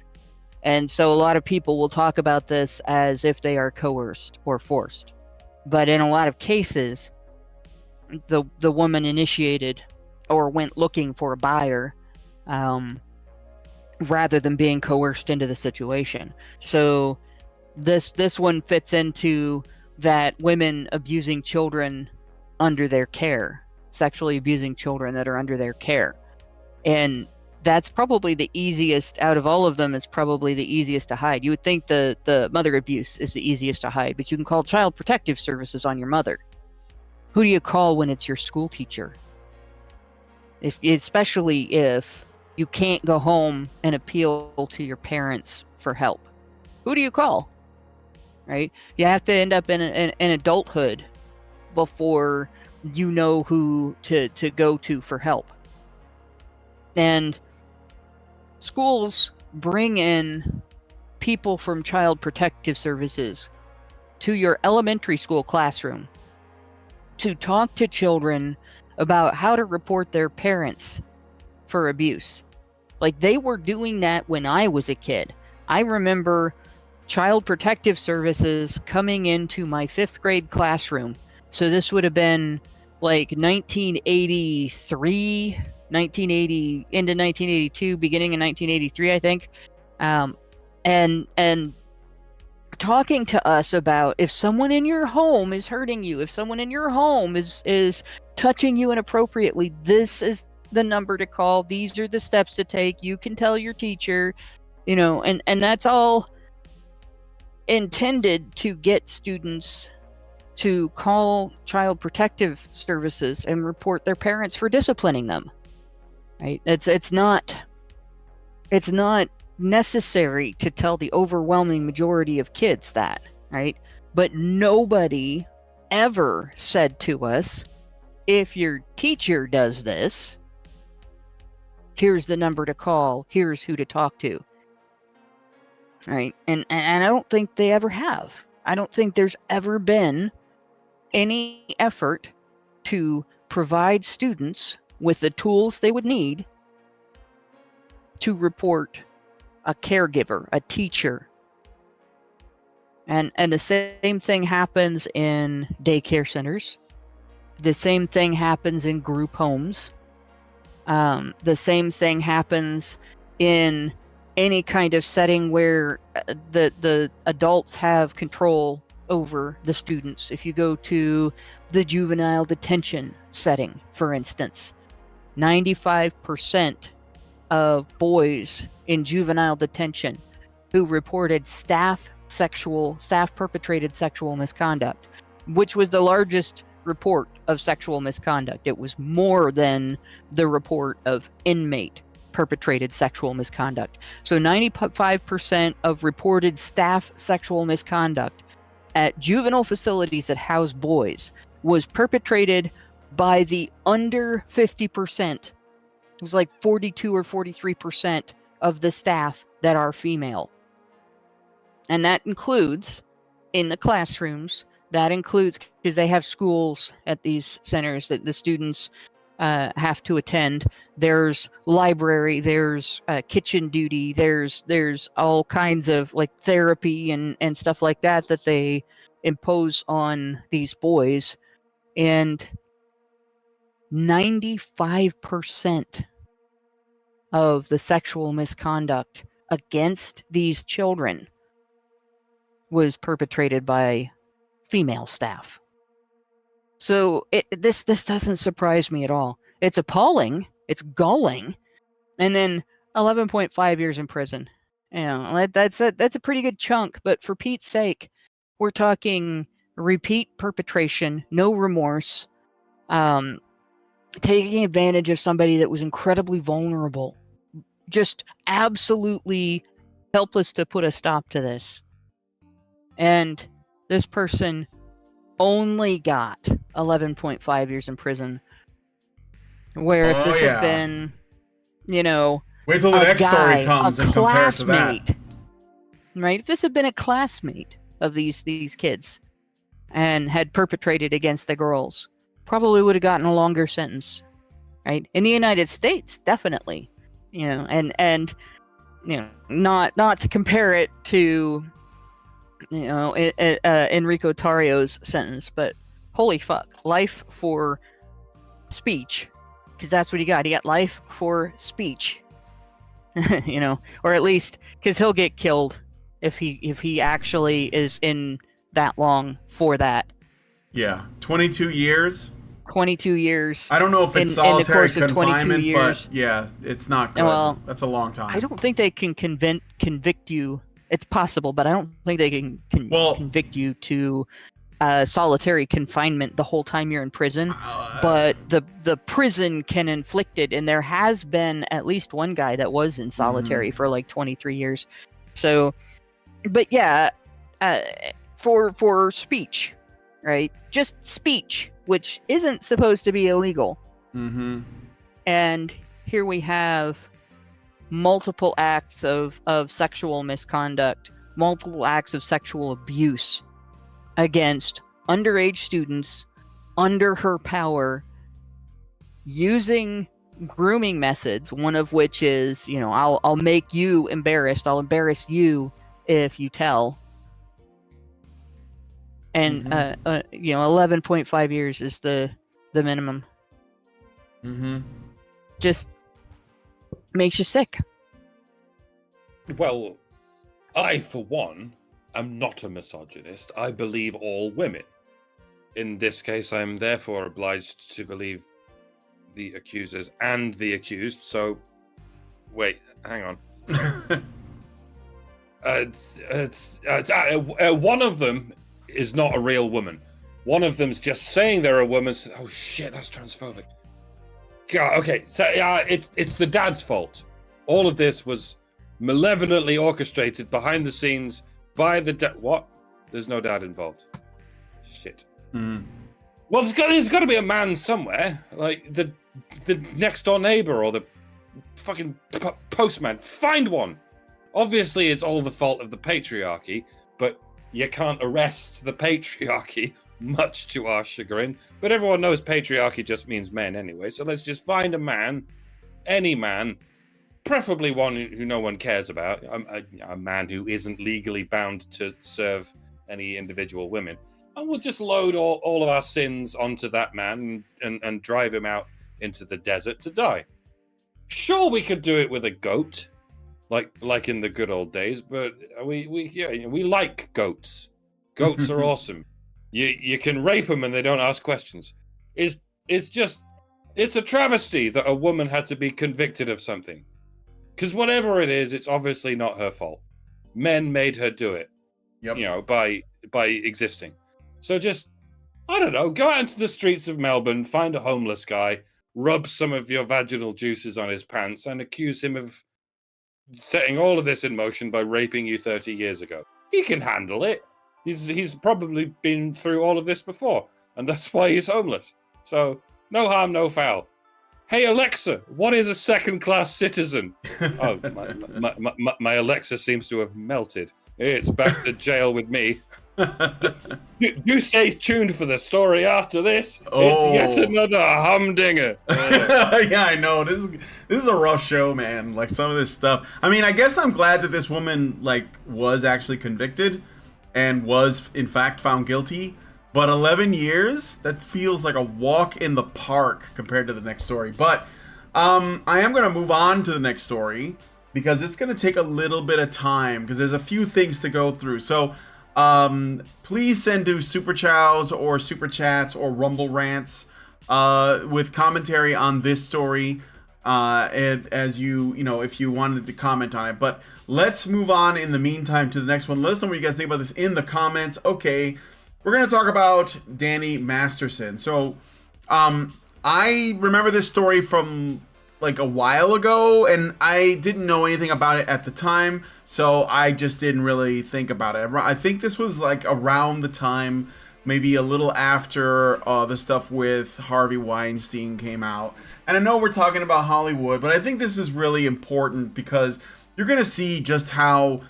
Speaker 3: And so a lot of people will talk about this as if they are coerced or forced, but in a lot of cases, the woman initiated or went looking for a buyer, rather than being coerced into the situation. So this one fits into that: women abusing children under their care, sexually abusing children that are under their care. And that's probably the easiest out of all of them. It's probably the easiest to hide. You would think the mother abuse is the easiest to hide, but you can call Child Protective Services on your mother. Who do you call when it's your school teacher? especially if you can't go home and appeal to your parents for help. Who do you call? Right? You have to end up in adulthood before you know who to go to for help. And schools bring in people from Child Protective Services to your elementary school classroom to talk to children about how to report their parents for abuse. Like, they were doing that when I was a kid. I remember Child Protective Services coming into my 5th grade classroom. So this would have been like 1983, 1980 into 1982, beginning in 1983, I think. And talking to us about if someone in your home is hurting you, if someone in your home is touching you inappropriately, this is the number to call. These are the steps to take. You can tell your teacher, and that's all intended to get students to call Child Protective Services and report their parents for disciplining them. Right? It's not necessary to tell the overwhelming majority of kids that, right? But nobody ever said to us, if your teacher does this, here's the number to call, here's who to talk to. Right? And I don't think they ever have. I don't think there's ever been any effort to provide students with the tools they would need to report a caregiver, a teacher. And the same thing happens in daycare centers. The same thing happens in group homes. The same thing happens in any kind of setting where the adults have control over the students. If you go to the juvenile detention setting, for instance, 95% of boys in juvenile detention who reported staff perpetrated sexual misconduct, which was the largest report of sexual misconduct. It was more than the report of inmate perpetrated sexual misconduct. So 95% of reported staff sexual misconduct at juvenile facilities that house boys was perpetrated by the under 50%. It was like 42 or 43% of the staff that are female. And that includes in the classrooms, that includes, because they have schools at these centers that the students have to attend. There's library, there's kitchen duty, there's all kinds of like therapy and stuff like that they impose on these boys. And 95% of the sexual misconduct against these children was perpetrated by female staff. So this doesn't surprise me at all. It's appalling. It's galling. And then 11.5 years in prison. That's a pretty good chunk. But for Pete's sake, we're talking repeat perpetration, no remorse, taking advantage of somebody that was incredibly vulnerable, just absolutely helpless to put a stop to this. And this person only got 11.5 years in prison. Where if this had been,
Speaker 1: wait till the next story comes and compare to that.
Speaker 3: Right? If this had been a classmate of these kids and had perpetrated against the girls, probably would have gotten a longer sentence. Right? In the United States, definitely. And not to compare it to Enrique Tarrio's sentence, but holy fuck, life for speech, because that's what he got. He got life for speech, or at least because he'll get killed if he actually is in that long for that.
Speaker 1: Yeah, 22 years.
Speaker 3: 22 years.
Speaker 1: I don't know if it's solitary confinement, but yeah, it's not good.
Speaker 3: Well,
Speaker 1: that's a long time.
Speaker 3: I don't think they can convict you. It's possible, but I don't think they can convict you to solitary confinement the whole time you're in prison, but the prison can inflict it, and there has been at least one guy that was in solitary for like 23 years. So, but yeah, for speech, right? Just speech, which isn't supposed to be illegal.
Speaker 1: Mm-hmm.
Speaker 3: And here we have multiple acts of sexual misconduct, multiple acts of sexual abuse against underage students under her power, using grooming methods, one of which is, I'll make you embarrassed. I'll embarrass you if you tell. And 11.5 years is the minimum.
Speaker 1: Mm-hmm.
Speaker 3: Just makes you sick.
Speaker 2: Well, I, for one, am not a misogynist. I believe all women. In this case, I am therefore obliged to believe the accusers and the accused. So, wait, hang on. One of them is not a real woman. One of them's just saying they're a woman. So, oh shit, that's transphobic. God, okay, so it's the dad's fault. All of this was malevolently orchestrated behind the scenes by the dad. What? There's no dad involved. Shit.
Speaker 1: Mm.
Speaker 2: Well, there's got to be a man somewhere, like the next door neighbor or the fucking postman. Find one. Obviously, it's all the fault of the patriarchy, but you can't arrest the patriarchy, much to our chagrin. But everyone knows patriarchy just means men anyway, so let's just find a man, any man, preferably one who no one cares about, a man who isn't legally bound to serve any individual women, and we'll just load all of our sins onto that man and drive him out into the desert to die. Sure, we could do it with a goat, like in the good old days, but we like goats. Goats are awesome. You can rape them and they don't ask questions. It's a travesty that a woman had to be convicted of something. Because whatever it is, it's obviously not her fault. Men made her do it. Yep. By existing. So just, I don't know, go out into the streets of Melbourne, find a homeless guy, rub some of your vaginal juices on his pants, and accuse him of setting all of this in motion by raping you 30 years ago. He can handle it. He's probably been through all of this before, and that's why he's homeless. So, no harm, no foul. Hey, Alexa, what is a second-class citizen? Oh, my Alexa seems to have melted. It's back to jail with me. Do stay tuned for the story after this. It's yet another humdinger.
Speaker 1: Yeah, I know. This is a rough show, man. Like, some of this stuff. I mean, I guess I'm glad that this woman, was actually convicted and was, in fact, found guilty. But 11 years? That feels like a walk in the park compared to the next story. But I am going to move on to the next story because it's going to take a little bit of time because there's a few things to go through. So please send to Super Chows or Super Chats or Rumble Rants with commentary on this story and as if you wanted to comment on it. But let's move on in the meantime to the next one. Let us know what you guys think about this in the comments. Okay. We're going to talk about Danny Masterson. So, I remember this story from a while ago, and I didn't know anything about it at the time, so I just didn't really think about it. I think this was around the time, maybe a little after the stuff with Harvey Weinstein came out. And I know we're talking about Hollywood, but I think this is really important because you're going to see just how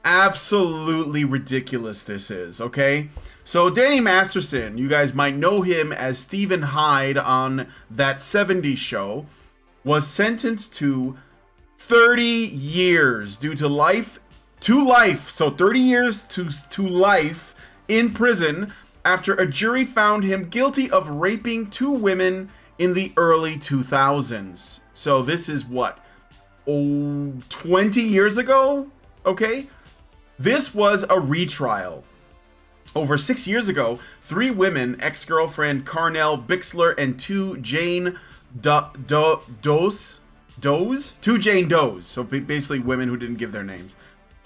Speaker 1: absolutely ridiculous this is, okay? So Danny Masterson, you guys might know him as Stephen Hyde on That 70s Show, was sentenced to 30 years due to life, so 30 years to life in prison after a jury found him guilty of raping 2 women in the early 2000s. So this is 20 years ago, okay? This was a retrial. Over 6 years ago, 3 women, ex-girlfriend Carnell Bixler and 2 Jane Does, so basically women who didn't give their names,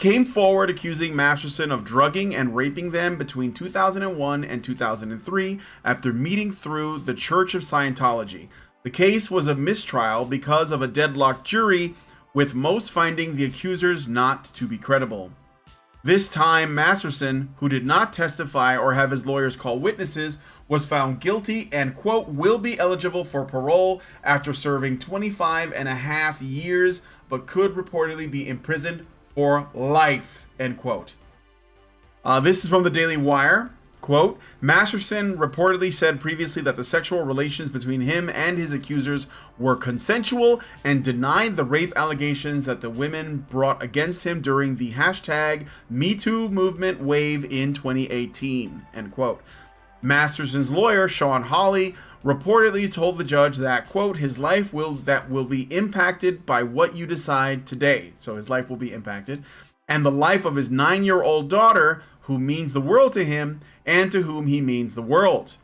Speaker 1: came forward accusing Masterson of drugging and raping them between 2001 and 2003 after meeting through the Church of Scientology. The case was a mistrial because of a deadlocked jury, with most finding the accusers not to be credible. This time, Masterson, who did not testify or have his lawyers call witnesses, was found guilty and, quote, will be eligible for parole after serving 25 and a half years, but could reportedly be imprisoned for life, end quote. This is from the Daily Wire. Quote, Masterson reportedly said previously that the sexual relations between him and his accusers were consensual and denied the rape allegations that the women brought against him during the hashtag #MeToo movement wave in 2018, end quote. Masterson's lawyer, Sean Hawley, reportedly told the judge that, quote, his life will be impacted by what you decide today. So his life will be impacted. And the life of his 9-year-old daughter, who means the world to him, and to whom he means the world.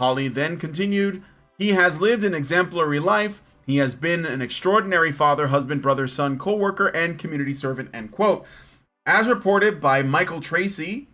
Speaker 1: Hawley then continued, he has lived an exemplary life. He has been an extraordinary father, husband, brother, son, co-worker, and community servant, end quote. As reported by Michael Tracy.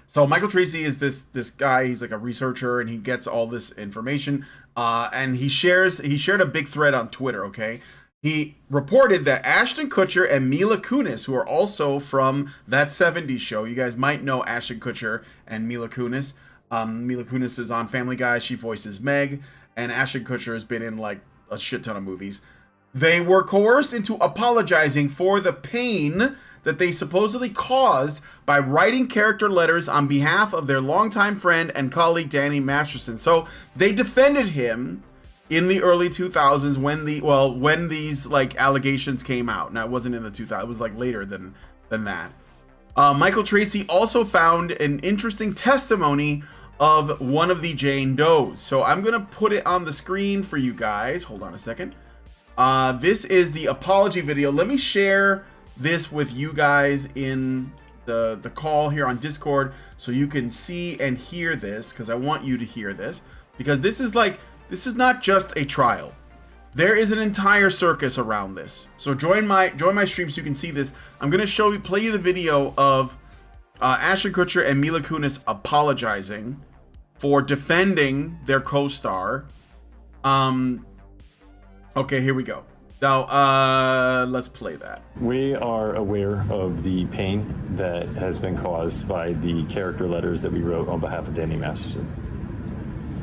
Speaker 1: So Michael Tracy is this guy, he's like a researcher, and he gets all this information. And he shared a big thread on Twitter, okay? He reported that Ashton Kutcher and Mila Kunis, who are also from That 70s Show, you guys might know Ashton Kutcher and Mila Kunis. Mila Kunis is on Family Guy. She voices Meg. And Ashton Kutcher has been in like a shit ton of movies. They were coerced into apologizing for the pain that they supposedly caused by writing character letters on behalf of their longtime friend and colleague Danny Masterson. So they defended him in the early 2000s when these like allegations came out. Now it wasn't in the 2000s, it was like later than that. Michael Tracy also found an interesting testimony of one of the Jane Does. So I'm gonna put it on the screen for you guys. Hold on a second. This is the apology video. Let me share this with you guys in the call here on Discord so you can see and hear this, because I want you to hear this, because this is not just a trial. There is an entire circus around this. So join my stream so you can see this. I'm gonna play you the video of Ashton Kutcher and Mila Kunis apologizing for defending their co-star. Okay, here we go. Now, let's play that.
Speaker 5: We are aware of the pain that has been caused by the character letters that we wrote on behalf of Danny Masterson.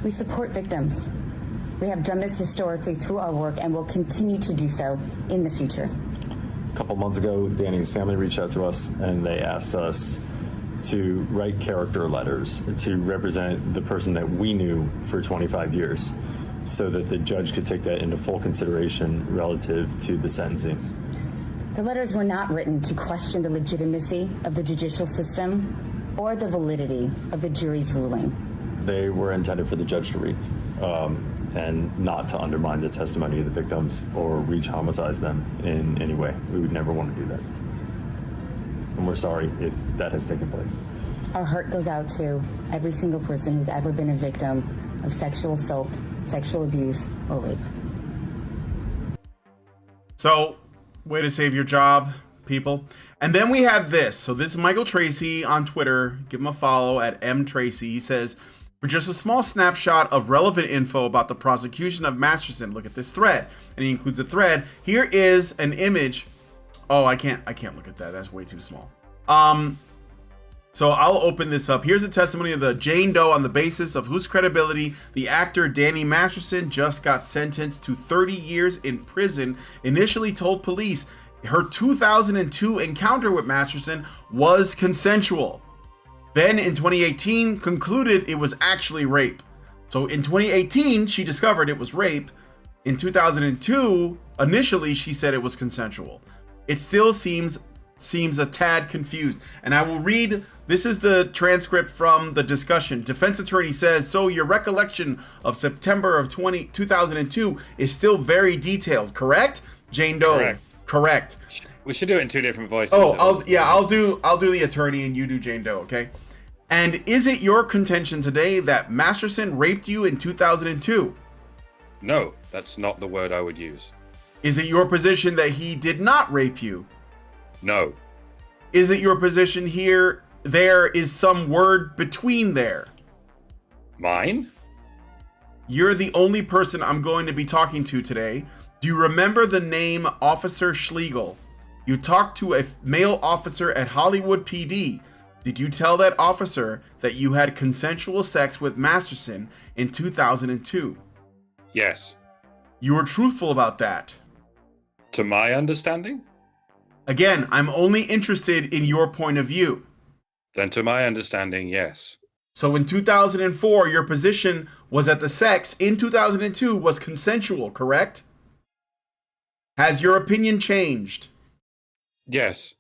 Speaker 6: We support victims. We have done this historically through our work and will continue to do so in the future.
Speaker 5: A couple months ago, Danny's family reached out to us and they asked us to write character letters to represent the person that we knew for 25 years so that the judge could take that into full consideration relative to the sentencing.
Speaker 6: The letters were not written to question the legitimacy of the judicial system or the validity of the jury's ruling.
Speaker 5: They were intended for the judge to read and not to undermine the testimony of the victims or re-traumatize them in any way. We would never want to do that. And we're sorry if that has taken place.
Speaker 6: Our heart goes out to every single person who's ever been a victim of sexual assault, sexual abuse, or rape.
Speaker 1: So, way to save your job, people. And then we have this. So this is Michael Tracy on Twitter. Give him a follow at mtracy. He says, for just a small snapshot of relevant info about the prosecution of Masterson, look at this thread. And he includes a thread. Here is an image. Oh, I can't look at that. That's way too small. So I'll open this up. Here's a testimony of the Jane Doe on the basis of whose credibility the actor Danny Masterson just got sentenced to 30 years in prison, initially told police her 2002 encounter with Masterson was consensual. Then in 2018 concluded it was actually rape. So in 2018 she discovered it was rape. In 2002 initially she said it was consensual. It still seems a tad confused. And I will read, this is the transcript from the discussion. Defense attorney says, so your recollection of September of 2002 is still very detailed, correct? Jane Doe. Correct.
Speaker 2: We should do it in two different voices.
Speaker 1: Oh, I'll do the attorney and you do Jane Doe, okay? And is it your contention today that Masterson raped you in 2002?
Speaker 2: No, that's not the word I would use.
Speaker 1: Is it your position that he did not rape you?
Speaker 2: No.
Speaker 1: Is it your position here there is some word between there?
Speaker 2: Mine?
Speaker 1: You're the only person I'm going to be talking to today. Do you remember the name Officer Schlegel? You talked to a male officer at Hollywood PD. Did you tell that officer that you had consensual sex with Masterson in 2002?
Speaker 2: Yes.
Speaker 1: You were truthful about that.
Speaker 2: To my understanding?
Speaker 1: Again, I'm only interested in your point of view.
Speaker 2: Then to my understanding, yes.
Speaker 1: So in 2004, your position was that the sex in 2002 was consensual, correct? Has your opinion changed?
Speaker 2: Yes.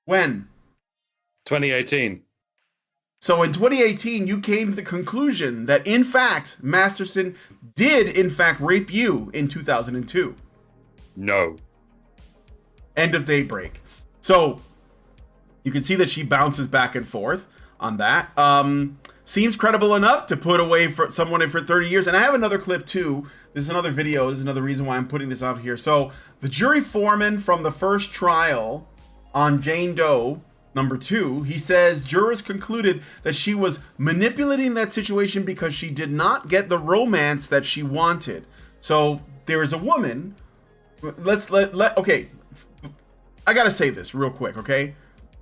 Speaker 1: When?
Speaker 2: 2018.
Speaker 1: So in 2018, you came to the conclusion that, in fact, Masterson did, in fact, rape you in 2002.
Speaker 2: No.
Speaker 1: End of daybreak. So you can see that she bounces back and forth on that. Seems credible enough to put away for someone in for 30 years. And I have another clip too. This is another video. This is another reason why I'm putting this out here. So the jury foreman from the first trial on Jane Doe, number 2, he says jurors concluded that she was manipulating that situation because she did not get the romance that she wanted. So there is a woman. Okay. I gotta say this real quick, okay?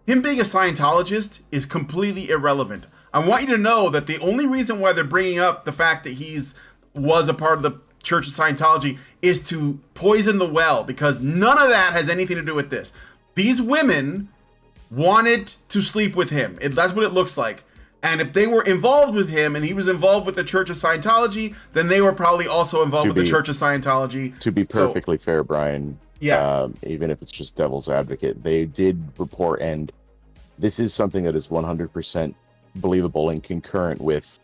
Speaker 1: Him being a Scientologist is completely irrelevant. I want you to know that the only reason why they're bringing up the fact that was a part of the Church of Scientology is to poison the well, because none of that has anything to do with this. These women wanted to sleep with him. That's what it looks like. And if they were involved with him and he was involved with the Church of Scientology, then they were probably also involved with the Church of Scientology.
Speaker 4: To be perfectly fair, Brian,
Speaker 1: yeah,
Speaker 4: even if it's just devil's advocate, they did report, and this is something that is 100% believable and concurrent with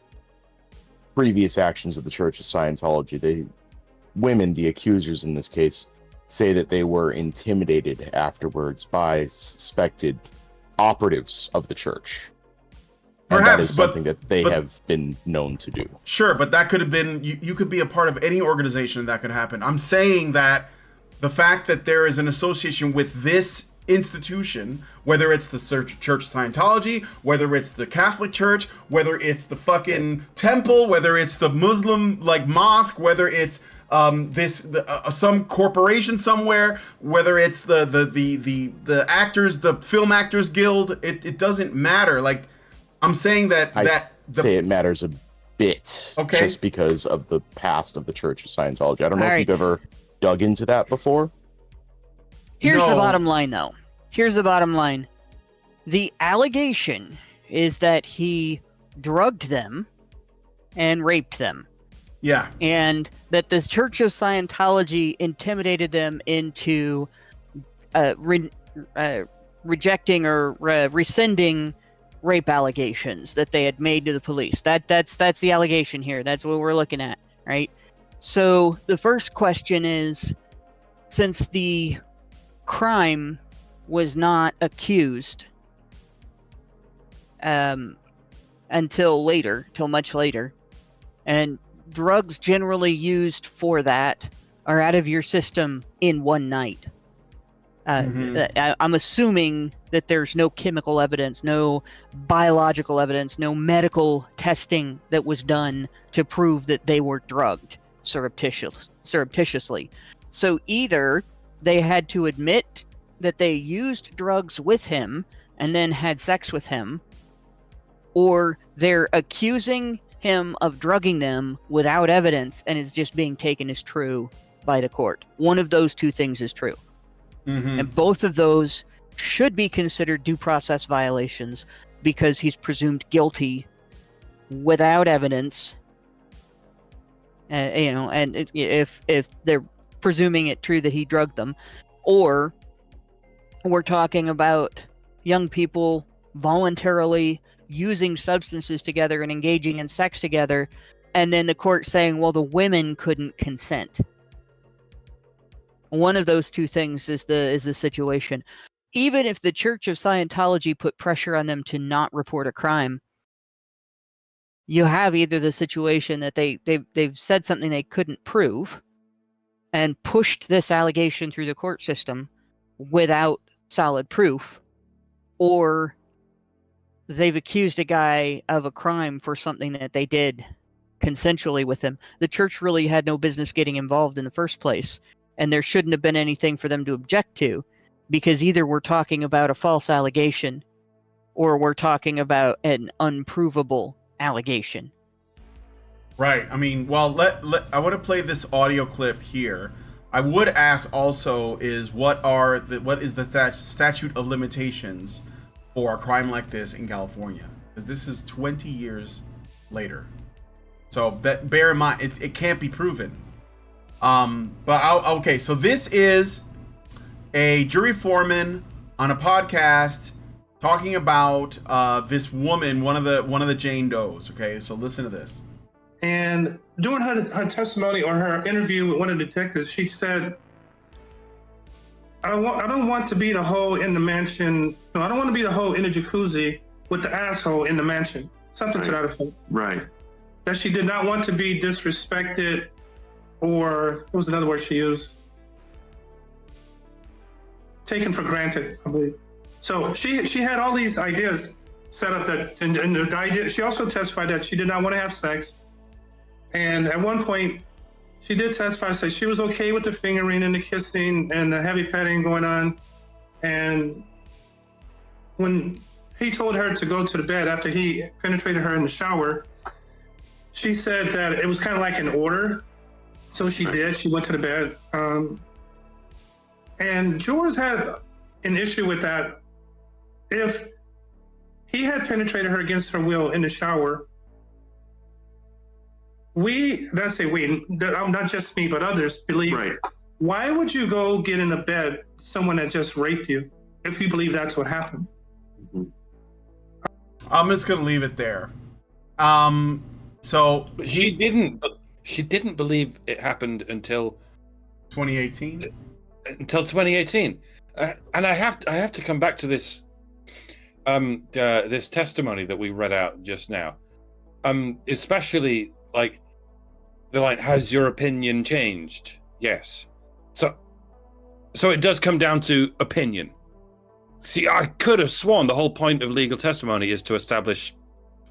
Speaker 4: previous actions of the Church of Scientology. The accusers in this case, say that they were intimidated afterwards by suspected operatives of the church. And
Speaker 1: perhaps,
Speaker 4: that is something that they have been known to do.
Speaker 1: Sure, but that could have been, you could be a part of any organization that could happen. I'm saying that the fact that there is an association with this institution, whether it's the Church of Scientology, whether it's the Catholic Church, whether it's the fucking temple, whether it's the Muslim mosque, whether it's some corporation somewhere, whether it's the actors, the film actors guild, it doesn't matter. I'm saying that
Speaker 4: say it matters a bit,
Speaker 1: okay,
Speaker 4: just because of the past of the Church of Scientology. I don't know
Speaker 3: All
Speaker 4: if
Speaker 3: right.
Speaker 4: you've ever dug into that before.
Speaker 3: Here's the
Speaker 1: No.
Speaker 3: bottom line, though. Here's the bottom line. The allegation is that he drugged them and raped them,
Speaker 1: yeah,
Speaker 3: and that the Church of Scientology intimidated them into rejecting or rescinding rape allegations that they had made to the police. That's the allegation here. That's what we're looking at, right? So the first question is, since the crime was not accused until much later, and drugs generally used for that are out of your system in one night. I'm assuming that there's no chemical evidence, no biological evidence, no medical testing that was done to prove that they were drugged surreptitiously. So either they had to admit that they used drugs with him and then had sex with him, or they're accusing him of drugging them without evidence and is just being taken as true by the court. One of those two things is true. And both of those should be considered due process violations because he's presumed guilty without evidence. And if they're presuming it true that he drugged them, or we're talking about young people voluntarily using substances together and engaging in sex together, and then the court saying, well, the women couldn't consent. One of those two things is the situation. Even if the Church of Scientology put pressure on them to not report a crime, you have either the situation that they've said something they couldn't prove and pushed this allegation through the court system without solid proof, or they've accused a guy of a crime for something that they did consensually with him. The church really had no business getting involved in the first place, and there shouldn't have been anything for them to object to, because either we're talking about a false allegation or we're talking about an unprovable allegation.
Speaker 1: Right. I mean, well, I want to play this audio clip here. I would ask also is what is the statute of limitations for a crime like this in California? Because this is 20 years later. So bear in mind, it can't be proven. Okay, so this is a jury foreman on a podcast talking about this woman, one of the Jane Does. Okay, so listen to this.
Speaker 7: And during her testimony or her interview with one of the detectives, she said, I don't want to be the hoe in the mansion. No, I don't want to be the hoe in the jacuzzi with the asshole in the mansion. Something to that effect.
Speaker 8: Right.
Speaker 7: That she did not want to be disrespected, or what was another word she used? Taken for granted, I believe. So she had all these ideas set up that, and the idea, she also testified that she did not want to have sex. And at one point, she did testify, say she was okay with the fingering and the kissing and the heavy petting going on. And when he told her to go to the bed after he penetrated her in the shower, she said that it was kind of like an order. So she did. She went to the bed. And George had an issue with that. If he had penetrated her against her will in the shower, not just me, but others believe,
Speaker 8: Right.
Speaker 7: Why would you go get in the bed someone that just raped you if you believe that's what happened?
Speaker 1: I'm just gonna leave it there. So
Speaker 2: But she didn't believe it happened until
Speaker 1: 2018.
Speaker 2: Until 2018, and I have to come back to this this testimony that we read out just now, especially like the line, "Has your opinion changed?" Yes. So it does come down to opinion. See, I could have sworn the whole point of legal testimony is to establish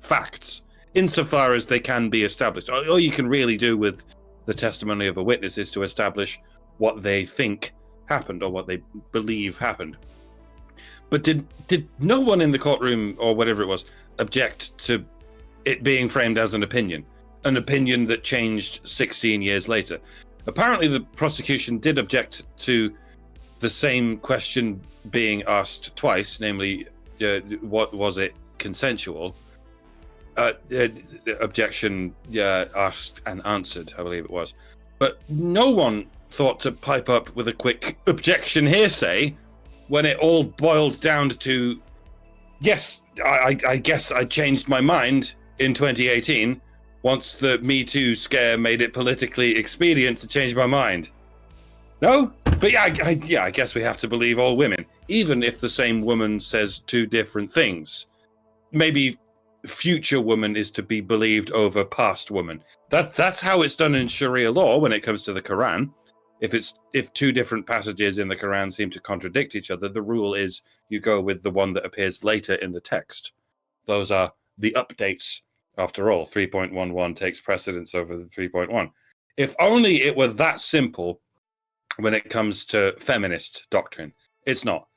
Speaker 2: facts, insofar as they can be established. All you can really do with the testimony of a witness is to establish what they think happened or what they believe happened. But did no one in the courtroom or whatever it was object to it being framed as an opinion that changed 16 years later? Apparently the prosecution did object to the same question being asked twice, namely, what was it consensual? Objection asked and answered, I believe it was. But no one thought to pipe up with a quick objection hearsay when it all boiled down to, yes, I guess I changed my mind in 2018 once the Me Too scare made it politically expedient to change my mind. No? But yeah, I guess we have to believe all women, even if the same woman says two different things. Maybe future woman is to be believed over past woman. That's how it's done in Sharia law when it comes to the Quran. If two different passages in the Quran seem to contradict each other, the rule is you go with the one that appears later in the text. Those are the updates. After all, 3.11 takes precedence over the 3.1. If only it were that simple when it comes to feminist doctrine. It's not.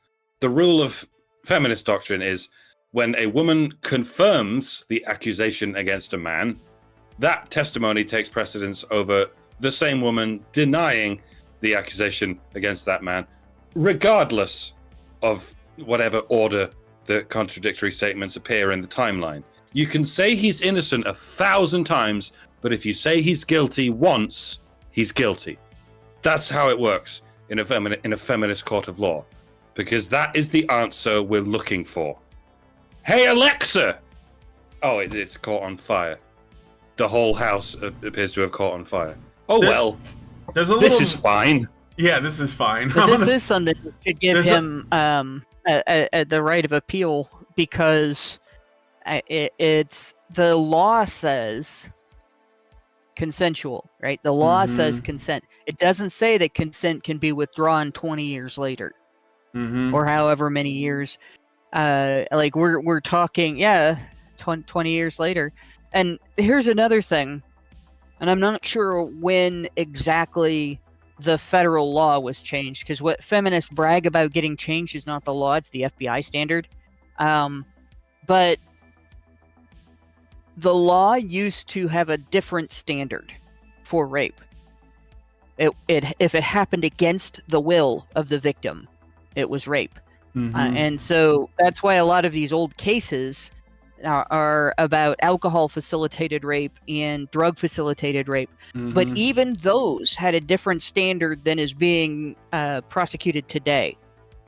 Speaker 2: The rule of feminist doctrine is when a woman confirms the accusation against a man, that testimony takes precedence over the same woman denying the accusation against that man, regardless of whatever order the contradictory statements appear in the timeline. You can say he's innocent 1,000 times, but if you say he's guilty once, he's guilty. That's how it works in a feminist court of law, because that is the answer we're looking for. Hey, Alexa! Oh, it's caught on fire. The whole house appears to have caught on fire. Oh, well. This is fine.
Speaker 1: Yeah, this is fine.
Speaker 3: But this is something that should give him the right of appeal, because it's the law says consensual, right? The law says consent. It doesn't say that consent can be withdrawn 20 years later or however many years. Like we're talking, 20 years later. And here's another thing, and I'm not sure when exactly the federal law was changed, because what feminists brag about getting changed is not the law, it's the FBI standard. But the law used to have a different standard for rape. If it happened against the will of the victim, it was rape. And so that's why a lot of these old cases are about alcohol-facilitated rape and drug-facilitated rape. But even those had a different standard than is being prosecuted today.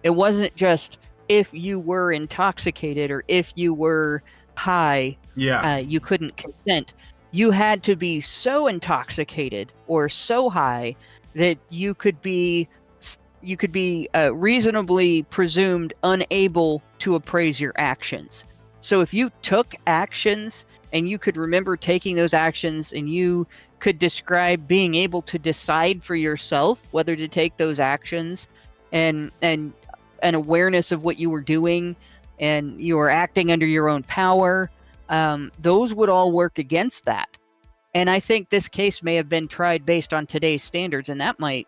Speaker 3: It wasn't just if you were intoxicated or if you were high, you couldn't consent. You had to be so intoxicated or so high that you could be reasonably presumed unable to appraise your actions. So if you took actions and you could remember taking those actions and you could describe being able to decide for yourself whether to take those actions and an awareness of what you were doing and you were acting under your own power, those would all work against that. And I think this case may have been tried based on today's standards, and that might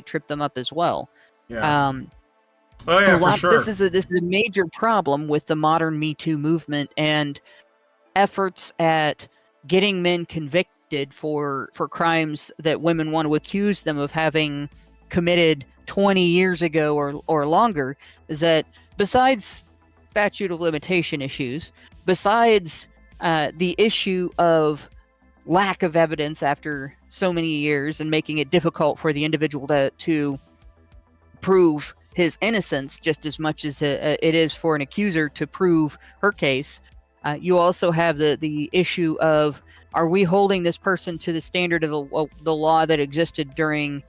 Speaker 3: trip them up as well.
Speaker 1: For sure.
Speaker 3: This is a major problem with the modern Me Too movement and efforts at getting men convicted for crimes that women want to accuse them of having committed 20 years ago or longer. Is that besides statute of limitation issues, besides the issue of lack of evidence after so many years and making it difficult for the individual to prove his innocence just as much as it is for an accuser to prove her case, you also have the issue of, are we holding this person to the standard of the law that existed during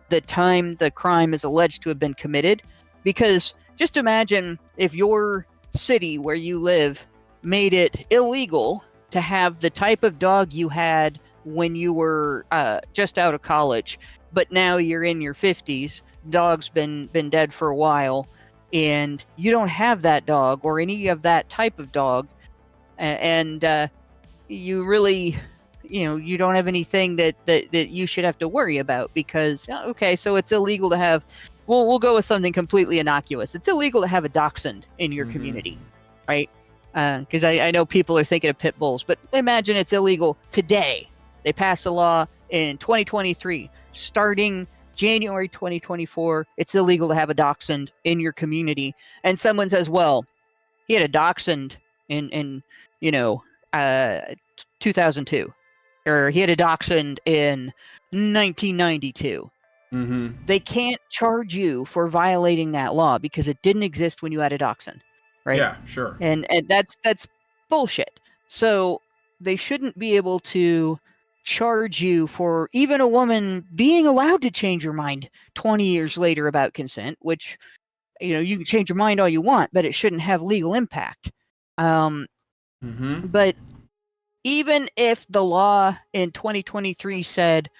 Speaker 3: the time the crime is alleged to have been committed? Because just imagine if your city where you live made it illegal to have the type of dog you had when you were just out of college, but now you're in your 50s, dog's been dead for a while, and you don't have that dog or any of that type of dog, and you really, you don't have anything that you should have to worry about, because okay, so it's illegal to have, we'll go with something completely innocuous. It's illegal to have a dachshund in your community, right? Because I know people are thinking of pit bulls, but imagine it's illegal today. They passed a law in 2023. Starting January 2024, it's illegal to have a dachshund in your community. And someone says, well, he had a dachshund in 2002. Or he had a dachshund in 1992. They can't charge you for violating that law because it didn't exist when you had a dachshund. Right?
Speaker 1: Yeah, sure.
Speaker 3: And that's bullshit. So they shouldn't be able to charge you for even a woman being allowed to change her mind 20 years later about consent, which, you can change your mind all you want, but it shouldn't have legal impact. But even if the law in 2023 said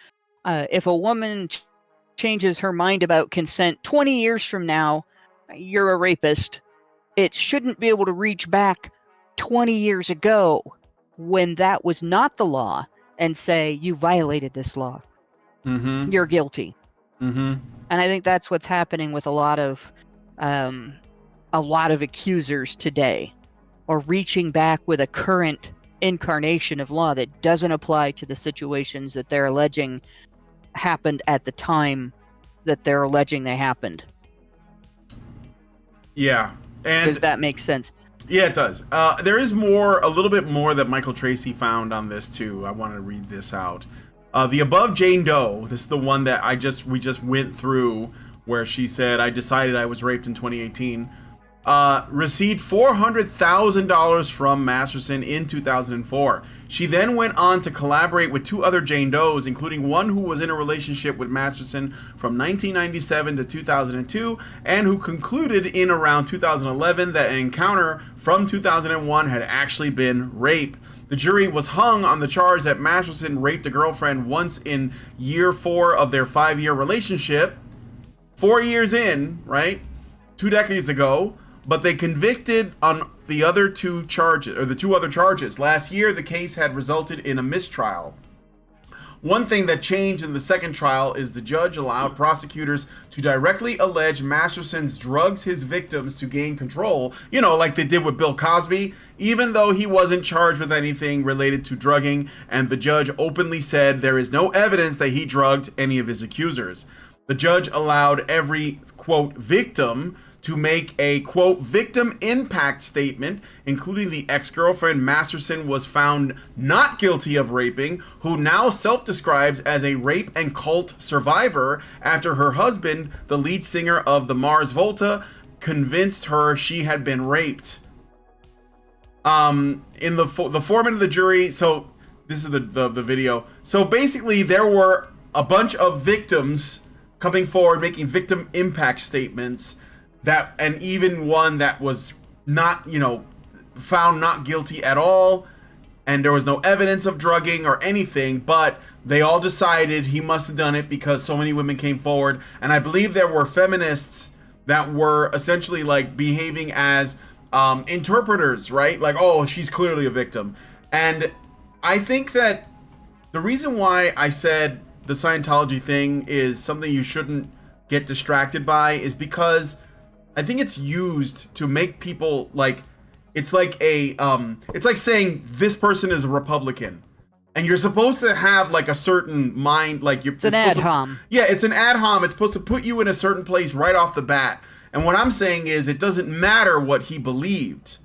Speaker 3: if a woman changes her mind about consent 20 years from now, you're a rapist, it shouldn't be able to reach back 20 years ago when that was not the law and say, you violated this law. You're guilty. And I think that's what's happening with a lot of accusers today, or reaching back with a current incarnation of law that doesn't apply to the situations that they're alleging happened at the time that they're alleging they happened.
Speaker 1: Yeah. And
Speaker 3: if that makes sense.
Speaker 1: Yeah, it does. There is a little bit more that Michael Tracy found on this too. I want to read this out. The above Jane Doe, this is the one that we just went through, where she said, I decided I was raped in 2018, received $400,000 from Masterson in 2004. She then went on to collaborate with two other Jane Does, including one who was in a relationship with Masterson from 1997 to 2002, and who concluded in around 2011 that an encounter from 2001 had actually been rape. The jury was hung on the charge that Masterson raped a girlfriend once in year 4 of their 5-year relationship. 4 years in, right? 2 decades ago. but they convicted on the other two charges, or the two other charges. Last year, the case had resulted in a mistrial. One thing that changed in the second trial is the judge allowed prosecutors to directly allege Masterson's drugs his victims to gain control, you know, like they did with Bill Cosby, even though he wasn't charged with anything related to drugging, and the judge openly said there is no evidence that he drugged any of his accusers. The judge allowed every, quote, victim to make a, quote, victim impact statement, including the ex-girlfriend Masterson was found not guilty of raping, who now self-describes as a rape and cult survivor after her husband, the lead singer of the Mars Volta, convinced her she had been raped. In the foreman of the jury, so this is the video. So basically there were a bunch of victims coming forward making victim impact statements, that, and even one that was not, you know, found not guilty at all, and there was no evidence of drugging or anything, but they all decided he must have done it because so many women came forward. And I believe there were feminists that were essentially like behaving as interpreters, right? Like, oh, she's clearly a victim. And I think that the reason why I said the Scientology thing is something you shouldn't get distracted by is because I think it's used to make people like, it's like a, it's like saying this person is a Republican, and you're supposed to have like a certain mind, like
Speaker 3: it's an ad hom.
Speaker 1: Yeah, it's an ad hom. It's supposed to put you in a certain place right off the bat. And what I'm saying is, it doesn't matter what he believed,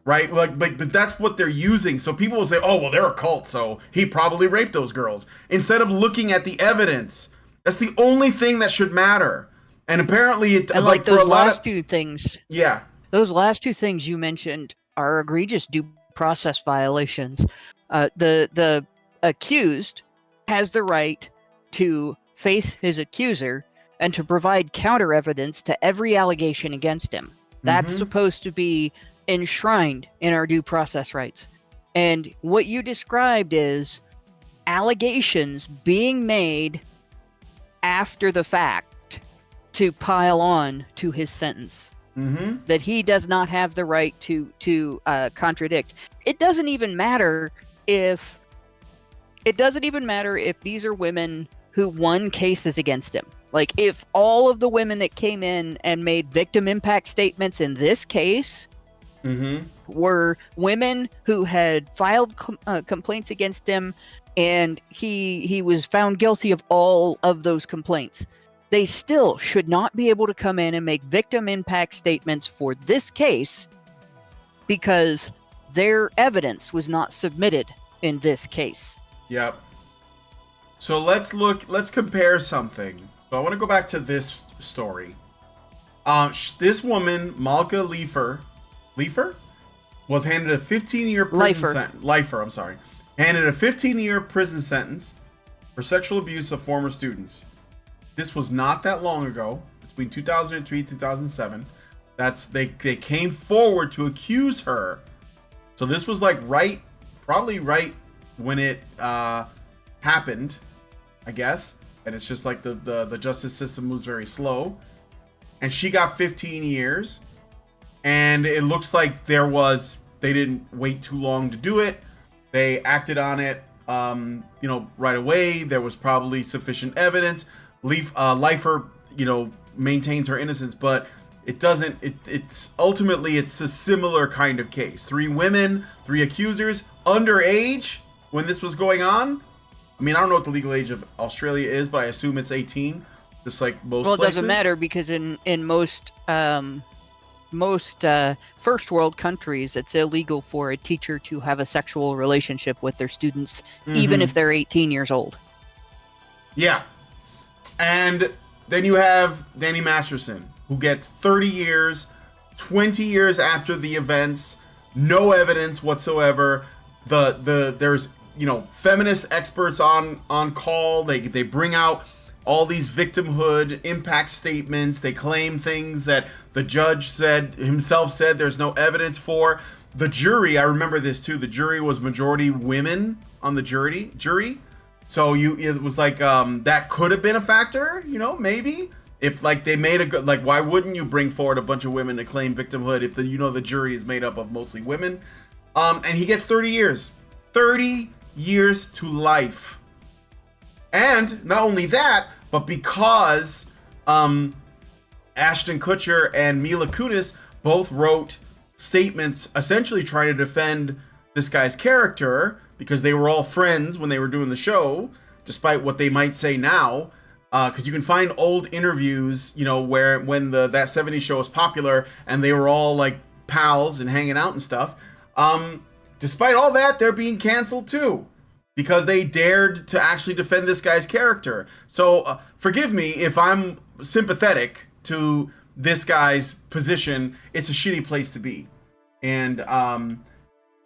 Speaker 1: right? Like, but that's what they're using. So people will say, oh, well, they're a cult, so he probably raped those girls. Instead of looking at the evidence, that's the only thing that should matter. And apparently, it
Speaker 3: and like those last two things.
Speaker 1: Yeah,
Speaker 3: those last two things you mentioned are egregious due process violations. The accused has the right to face his accuser and to provide counter evidence to every allegation against him. That's supposed to be enshrined in our due process rights. And what you described is allegations being made after the fact to pile on to his sentence that he does not have the right to contradict. It doesn't even matter if these are women who won cases against him. Like, if all of the women that came in and made victim impact statements in this case were women who had filed complaints against him, and he was found guilty of all of those complaints, they still should not be able to come in and make victim impact statements for this case because their evidence was not submitted in this case.
Speaker 1: Yep. So let's compare something. So I want to go back to this story. This woman, Malka Leifer, was handed a 15-year prison sentence. Handed a 15-year prison sentence for sexual abuse of former students. This was not that long ago, between 2003 and 2007. They came forward to accuse her. So this was like probably right when it happened, I guess. And it's just like the justice system moves very slow. And she got 15 years. And it looks like they didn't wait too long to do it. They acted on it, right away. There was probably sufficient evidence. Leifer, maintains her innocence, but it doesn't. It's ultimately a similar kind of case. 3 women, 3 accusers, underage when this was going on. I mean, I don't know what the legal age of Australia is, but I assume it's 18, just like most places.
Speaker 3: Well, it doesn't matter because in most first world countries, it's illegal for a teacher to have a sexual relationship with their students, even if they're 18 years old.
Speaker 1: Yeah. And then you have Danny Masterson, who gets 30 years, 20 years after the events, no evidence whatsoever. There's feminist experts on call. They bring out all these victimhood impact statements. They claim things that the judge himself said there's no evidence for. The jury, I remember this too, the jury was majority women on the jury. So it was like, that could have been a factor, maybe. if like they made a good, like, why wouldn't you bring forward a bunch of women to claim victimhood if the jury is made up of mostly women? And he gets 30 years. 30 years to life. And not only that, but because Ashton Kutcher and Mila Kunis both wrote statements essentially trying to defend this guy's character, because they were all friends when they were doing the show, despite what they might say now. Because you can find old interviews, where when that 70s show was popular and they were all like pals and hanging out and stuff. Despite all that, they're being canceled too, because they dared to actually defend this guy's character. So forgive me if I'm sympathetic to this guy's position. It's a shitty place to be. And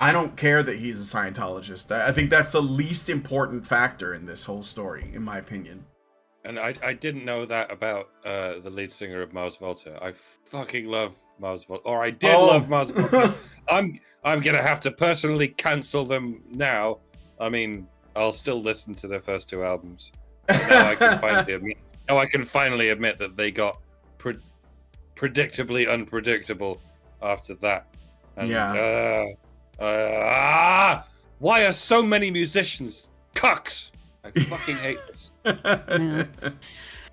Speaker 1: I don't care that he's a Scientologist. I think that's the least important factor in this whole story, in my opinion.
Speaker 2: And I didn't know that about the lead singer of Mars Volta. I fucking love Mars Volta. Or I did love Mars Volta. I'm gonna have to personally cancel them now. I mean, I'll still listen to their first 2 albums. Now I can finally admit that they got predictably unpredictable after that. And, why are so many musicians cucks? I fucking hate this.
Speaker 3: Yeah.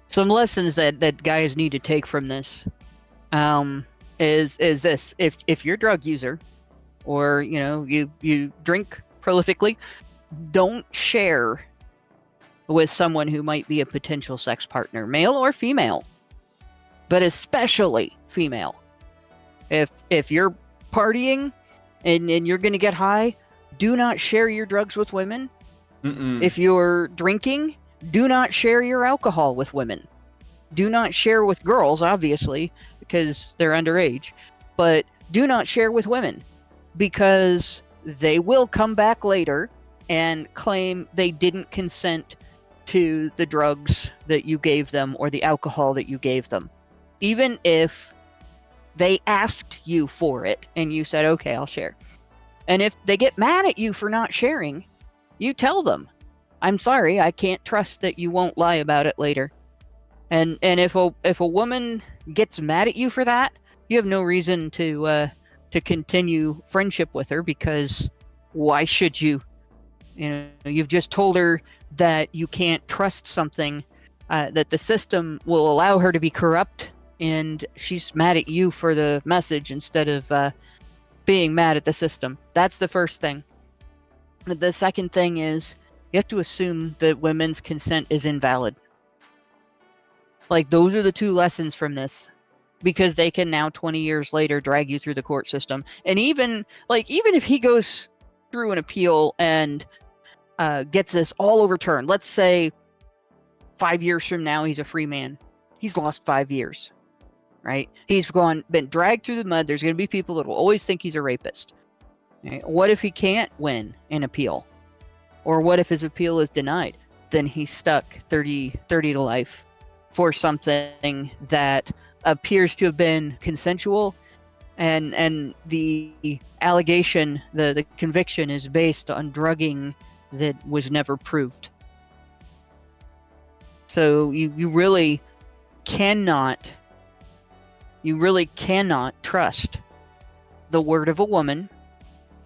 Speaker 3: Some lessons that guys need to take from this is this: if you're a drug user, or you drink prolifically, don't share with someone who might be a potential sex partner, male or female, but especially female. If you're partying and you're going to get high, do not share your drugs with women.
Speaker 1: Mm-mm.
Speaker 3: If you're drinking, do not share your alcohol with women. Do not share with girls, obviously, because they're underage, but do not share with women, because they will come back later and claim they didn't consent to the drugs that you gave them or the alcohol that you gave them. Even if they asked you for it and you said, okay, I'll share. And if they get mad at you for not sharing, you tell them, I'm sorry, I can't trust that you won't lie about it later. And if a woman gets mad at you for that, you have no reason to continue friendship with her, because why should you? You've just told her that you can't trust something, that the system will allow her to be corrupt, and she's mad at you for the message instead of being mad at the system. That's the first thing. The second thing is you have to assume that women's consent is invalid. Like, those are the 2 lessons from this, because they can now 20 years later drag you through the court system. And even if he goes through an appeal and gets this all overturned, let's say 5 years from now he's a free man. He's lost 5 years, right? He's been dragged through the mud. There's going to be people that will always think he's a rapist. Right? What if he can't win an appeal? Or what if his appeal is denied? Then he's stuck 30 to life for something that appears to have been consensual, and the allegation, the conviction is based on drugging that was never proved. So you really cannot trust the word of a woman,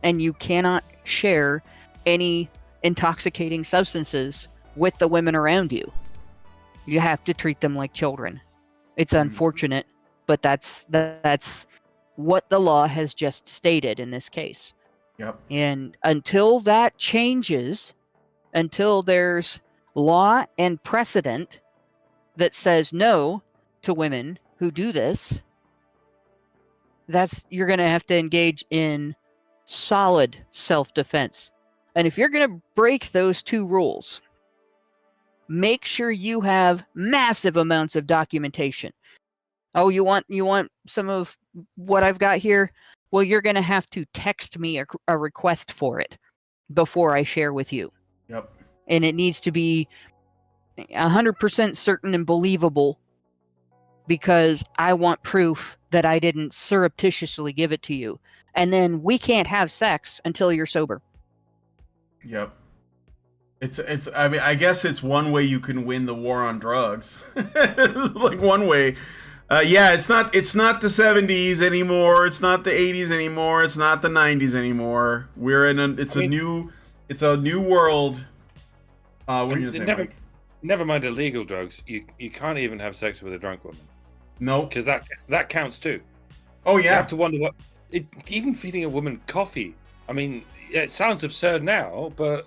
Speaker 3: and you cannot share any intoxicating substances with the women around you. You have to treat them like children. It's unfortunate, but that's what the law has just stated in this case.
Speaker 1: Yep.
Speaker 3: And until that changes, until there's law and precedent that says no to women who do this, you're going to have to engage in solid self-defense. And if you're going to break those 2 rules, make sure you have massive amounts of documentation. Oh, you want some of what I've got here? Well, you're going to have to text me a request for it before I share with you.
Speaker 1: Yep.
Speaker 3: And it needs to be 100% certain and believable, because I want proof that I didn't surreptitiously give it to you. And then we can't have sex until you're sober.
Speaker 1: Yep. It's I mean, I guess it's one way you can win the war on drugs. It's like one way. Yeah, it's not the 70s anymore. It's not the 80s anymore. It's not the 90s anymore. We're in a new world. What are you gonna say, Mike?
Speaker 2: Never mind illegal drugs. You can't even have sex with a drunk woman.
Speaker 1: No,
Speaker 2: because that counts too.
Speaker 1: Oh yeah.
Speaker 2: You have to wonder what. Even feeding a woman coffee. I mean, it sounds absurd now, but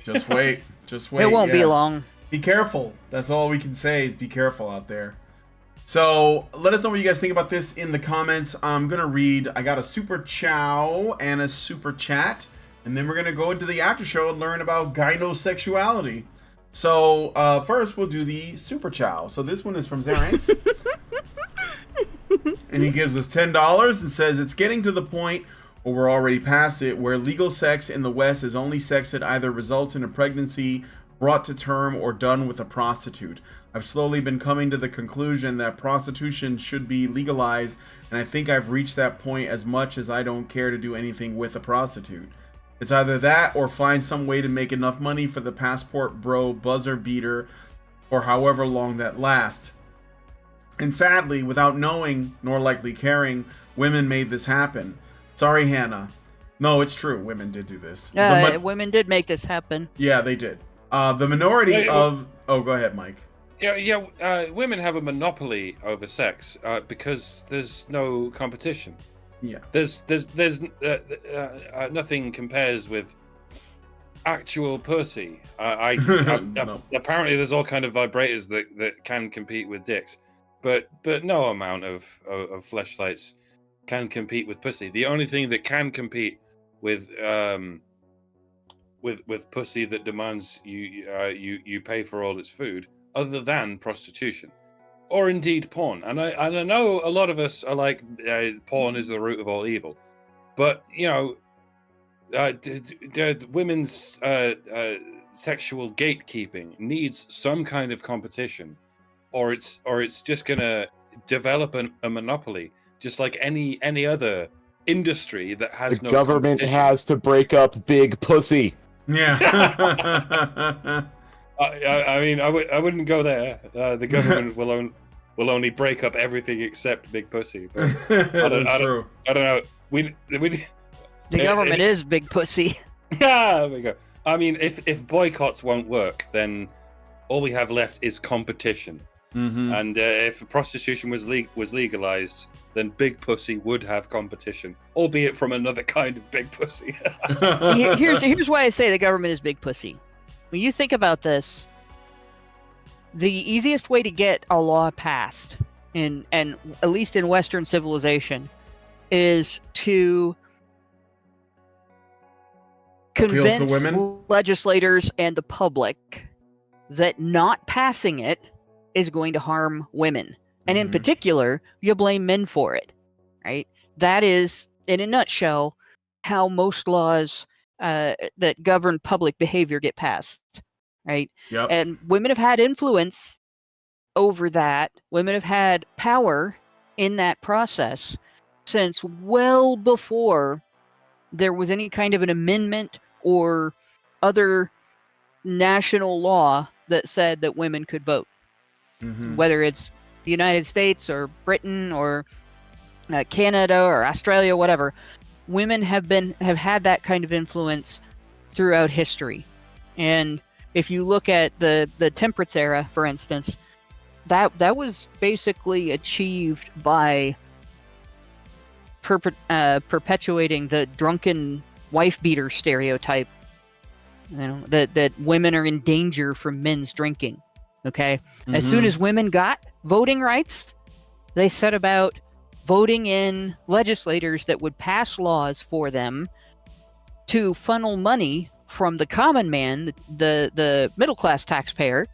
Speaker 1: just wait. Just wait.
Speaker 3: It won't be long.
Speaker 1: Be careful. That's all we can say is be careful out there. So let us know what you guys think about this in the comments. I'm gonna read. I got a super chow and a super chat, and then we're gonna go into the after show and learn about gynosexuality. So first we'll do the super chow. So this one is from Zarance. And he gives us $10 and says it's getting to the point, or we're already past it, where legal sex in the West is only sex that either results in a pregnancy, brought to term, or done with a prostitute. I've slowly been coming to the conclusion that prostitution should be legalized, and I think I've reached that point as much as I don't care to do anything with a prostitute. It's either that or find some way to make enough money for the passport bro buzzer beater for however long that lasts. And sadly, without knowing nor likely caring, women made this happen. Sorry, Hannah. No, it's true. Women did do this.
Speaker 3: Women did make this happen.
Speaker 1: Yeah, they did. The minority of... Oh, go ahead, Mike.
Speaker 2: Yeah. Women have a monopoly over sex because there's no competition.
Speaker 1: Yeah.
Speaker 2: There's nothing compares with actual pussy.
Speaker 1: No.
Speaker 2: Apparently, there's all kind of vibrators that can compete with dicks, but no amount of fleshlights can compete with pussy. The only thing that can compete with pussy that demands you pay for all its food, other than prostitution, or indeed porn. And I know a lot of us are like, porn is the root of all evil, but you know, women's sexual gatekeeping needs some kind of competition, or it's just gonna develop a monopoly, just like any other industry that has
Speaker 4: the government has to break up big pussy.
Speaker 1: Yeah.
Speaker 2: I mean, I wouldn't go there. The government will only break up everything except big pussy. But I don't know. The
Speaker 3: government is big pussy.
Speaker 2: Yeah, there we go. I mean, if boycotts won't work, then all we have left is competition.
Speaker 1: Mm-hmm.
Speaker 2: And if prostitution was legalized, then big pussy would have competition, albeit from another kind of big pussy.
Speaker 3: Here's why I say the government is big pussy. When you think about this, the easiest way to get a law passed, and at least in Western civilization, is to convince legislators and the public that not passing it is going to harm women. And in particular, you blame men for it, right? That is, in a nutshell, how most laws that govern public behavior get passed, right?
Speaker 1: Yep.
Speaker 3: And women have had influence over that. Women have had power in that process since well before there was any kind of an amendment or other national law that said that women could vote. Whether it's the United States or Britain or Canada or Australia, whatever, women have had that kind of influence throughout history. And if you look at the temperance era, for instance, that was basically achieved by perpetuating the drunken wife beater stereotype. You know, that women are in danger from men's drinking. Okay. As soon as women got voting rights, they set about voting in legislators that would pass laws for them to funnel money from the common man, the middle class taxpayer,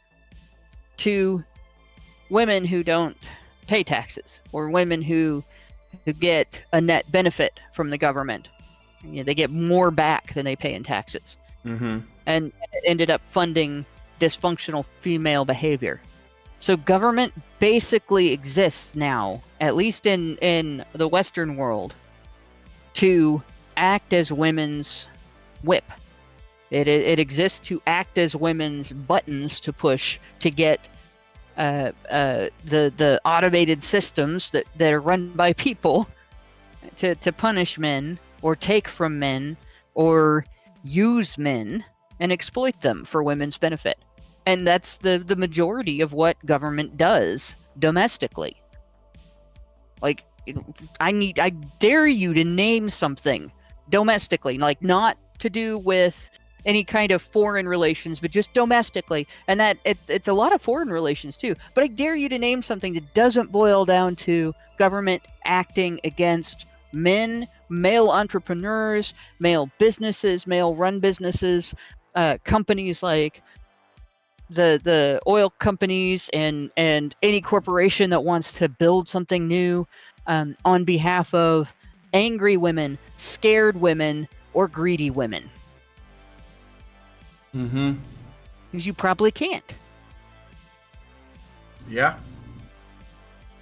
Speaker 3: to women who don't pay taxes, or women who get a net benefit from the government. You know, they get more back than they pay in taxes. And it ended up funding dysfunctional female behavior. So government basically exists now, at least in the Western world, to act as women's whip. It exists to act as women's buttons to push to get the automated systems that are run by people to punish men or take from men or use men and exploit them for women's benefit. And that's the majority of what government does domestically. Like, I dare you to name something domestically, like not to do with any kind of foreign relations, but just domestically. And that it's a lot of foreign relations too. But I dare you to name something that doesn't boil down to government acting against men, male entrepreneurs, male businesses, male run businesses, companies like the oil companies and any corporation that wants to build something new on behalf of angry women, scared women, or greedy women.
Speaker 1: Mm-hmm.
Speaker 3: Because you probably can't.
Speaker 1: Yeah.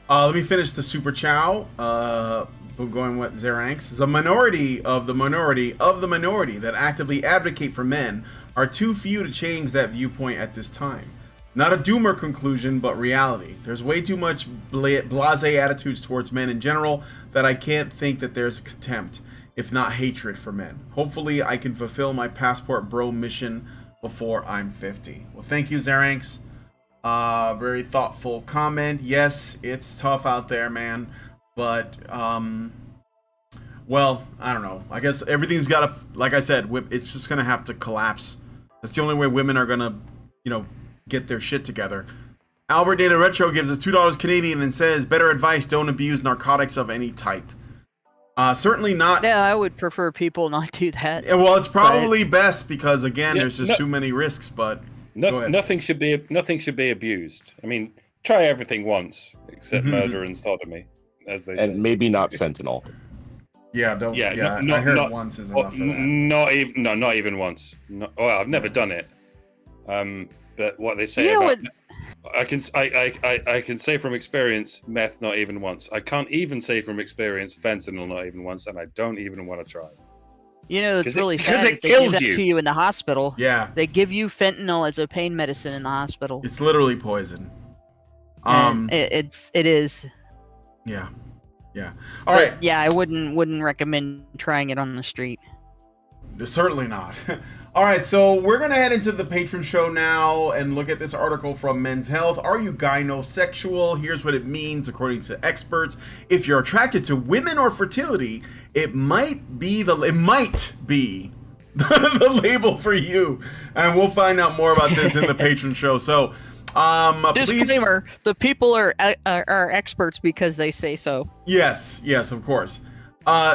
Speaker 1: Let me finish the super chow. Going with Zeranx. The minority of the minority of the minority that actively advocate for men are too few to change that viewpoint at this time. Not a doomer conclusion, but reality. There's way too much blasé attitudes towards men in general that I can't think that there's contempt, if not hatred, for men. Hopefully, I can fulfill my passport bro mission before I'm 50. Well, thank you, Zeranx. Very thoughtful comment. Yes, it's tough out there, man. But, well, I don't know. I guess everything's got to, like I said, it's just going to have to collapse. That's the only way women are going to, get their shit together. Albert Data Retro gives us $2 Canadian and says, better advice, don't abuse narcotics of any type. Certainly not.
Speaker 3: Yeah, I would prefer people not do that.
Speaker 1: Yeah, well, it's probably best because, again, there's just too many risks, but go ahead.
Speaker 2: Nothing should be abused. I mean, try everything once, except murder and sodomy, as they say.
Speaker 4: And maybe not fentanyl.
Speaker 1: Yeah, don't. Yeah, I heard once is enough for that.
Speaker 2: Not even once. I've never done it. But what they say about I can say from experience, meth not even once. I can't even say from experience, fentanyl not even once, and I don't even want to try.
Speaker 3: It's really sad.
Speaker 2: It
Speaker 3: They give
Speaker 2: kills
Speaker 3: that
Speaker 2: you.
Speaker 3: to you in the hospital.
Speaker 1: Yeah.
Speaker 3: They give you fentanyl as a pain medicine in the hospital.
Speaker 1: It's literally poison.
Speaker 3: It is.
Speaker 1: Yeah. All right.
Speaker 3: Yeah, I wouldn't recommend trying it on the street.
Speaker 1: Certainly not. All right, so we're going to head into the patron show now and look at this article from Men's Health. Are you gynosexual? Here's what it means according to experts. If you're attracted to women or fertility, it might be the label for you. And we'll find out more about this in the patron show. So,
Speaker 3: disclaimer: the people are experts because they say so.
Speaker 1: Yes, of course.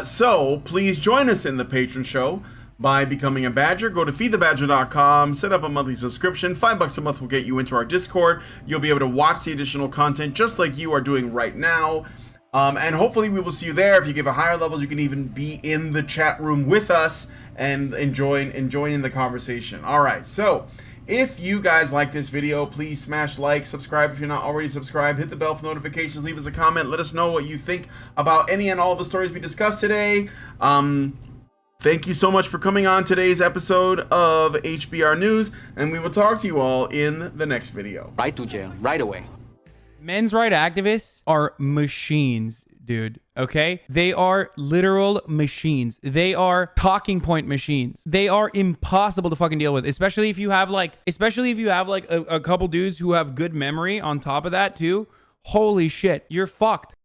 Speaker 1: So please join us in the patron show by becoming a badger. Go to feedthebadger.com, set up a monthly subscription. $5 a month will get you into our Discord. You'll be able to watch the additional content just like you are doing right now. And hopefully we will see you there. If you give a higher levels, you can even be in the chat room with us and enjoying the conversation. All right, so if you guys like this video, please smash like, subscribe if you're not already subscribed, hit the bell for notifications, leave us a comment, let us know what you think about any and all the stories we discussed today. Thank you so much for coming on today's episode of HBR News, and we will talk to you all in the next video.
Speaker 8: Right to jail, right away.
Speaker 9: Men's rights activists are machines, dude. Okay? They are literal machines. They are talking point machines. They are impossible to fucking deal with, especially if you have a couple dudes who have good memory on top of that too. Holy shit, you're fucked.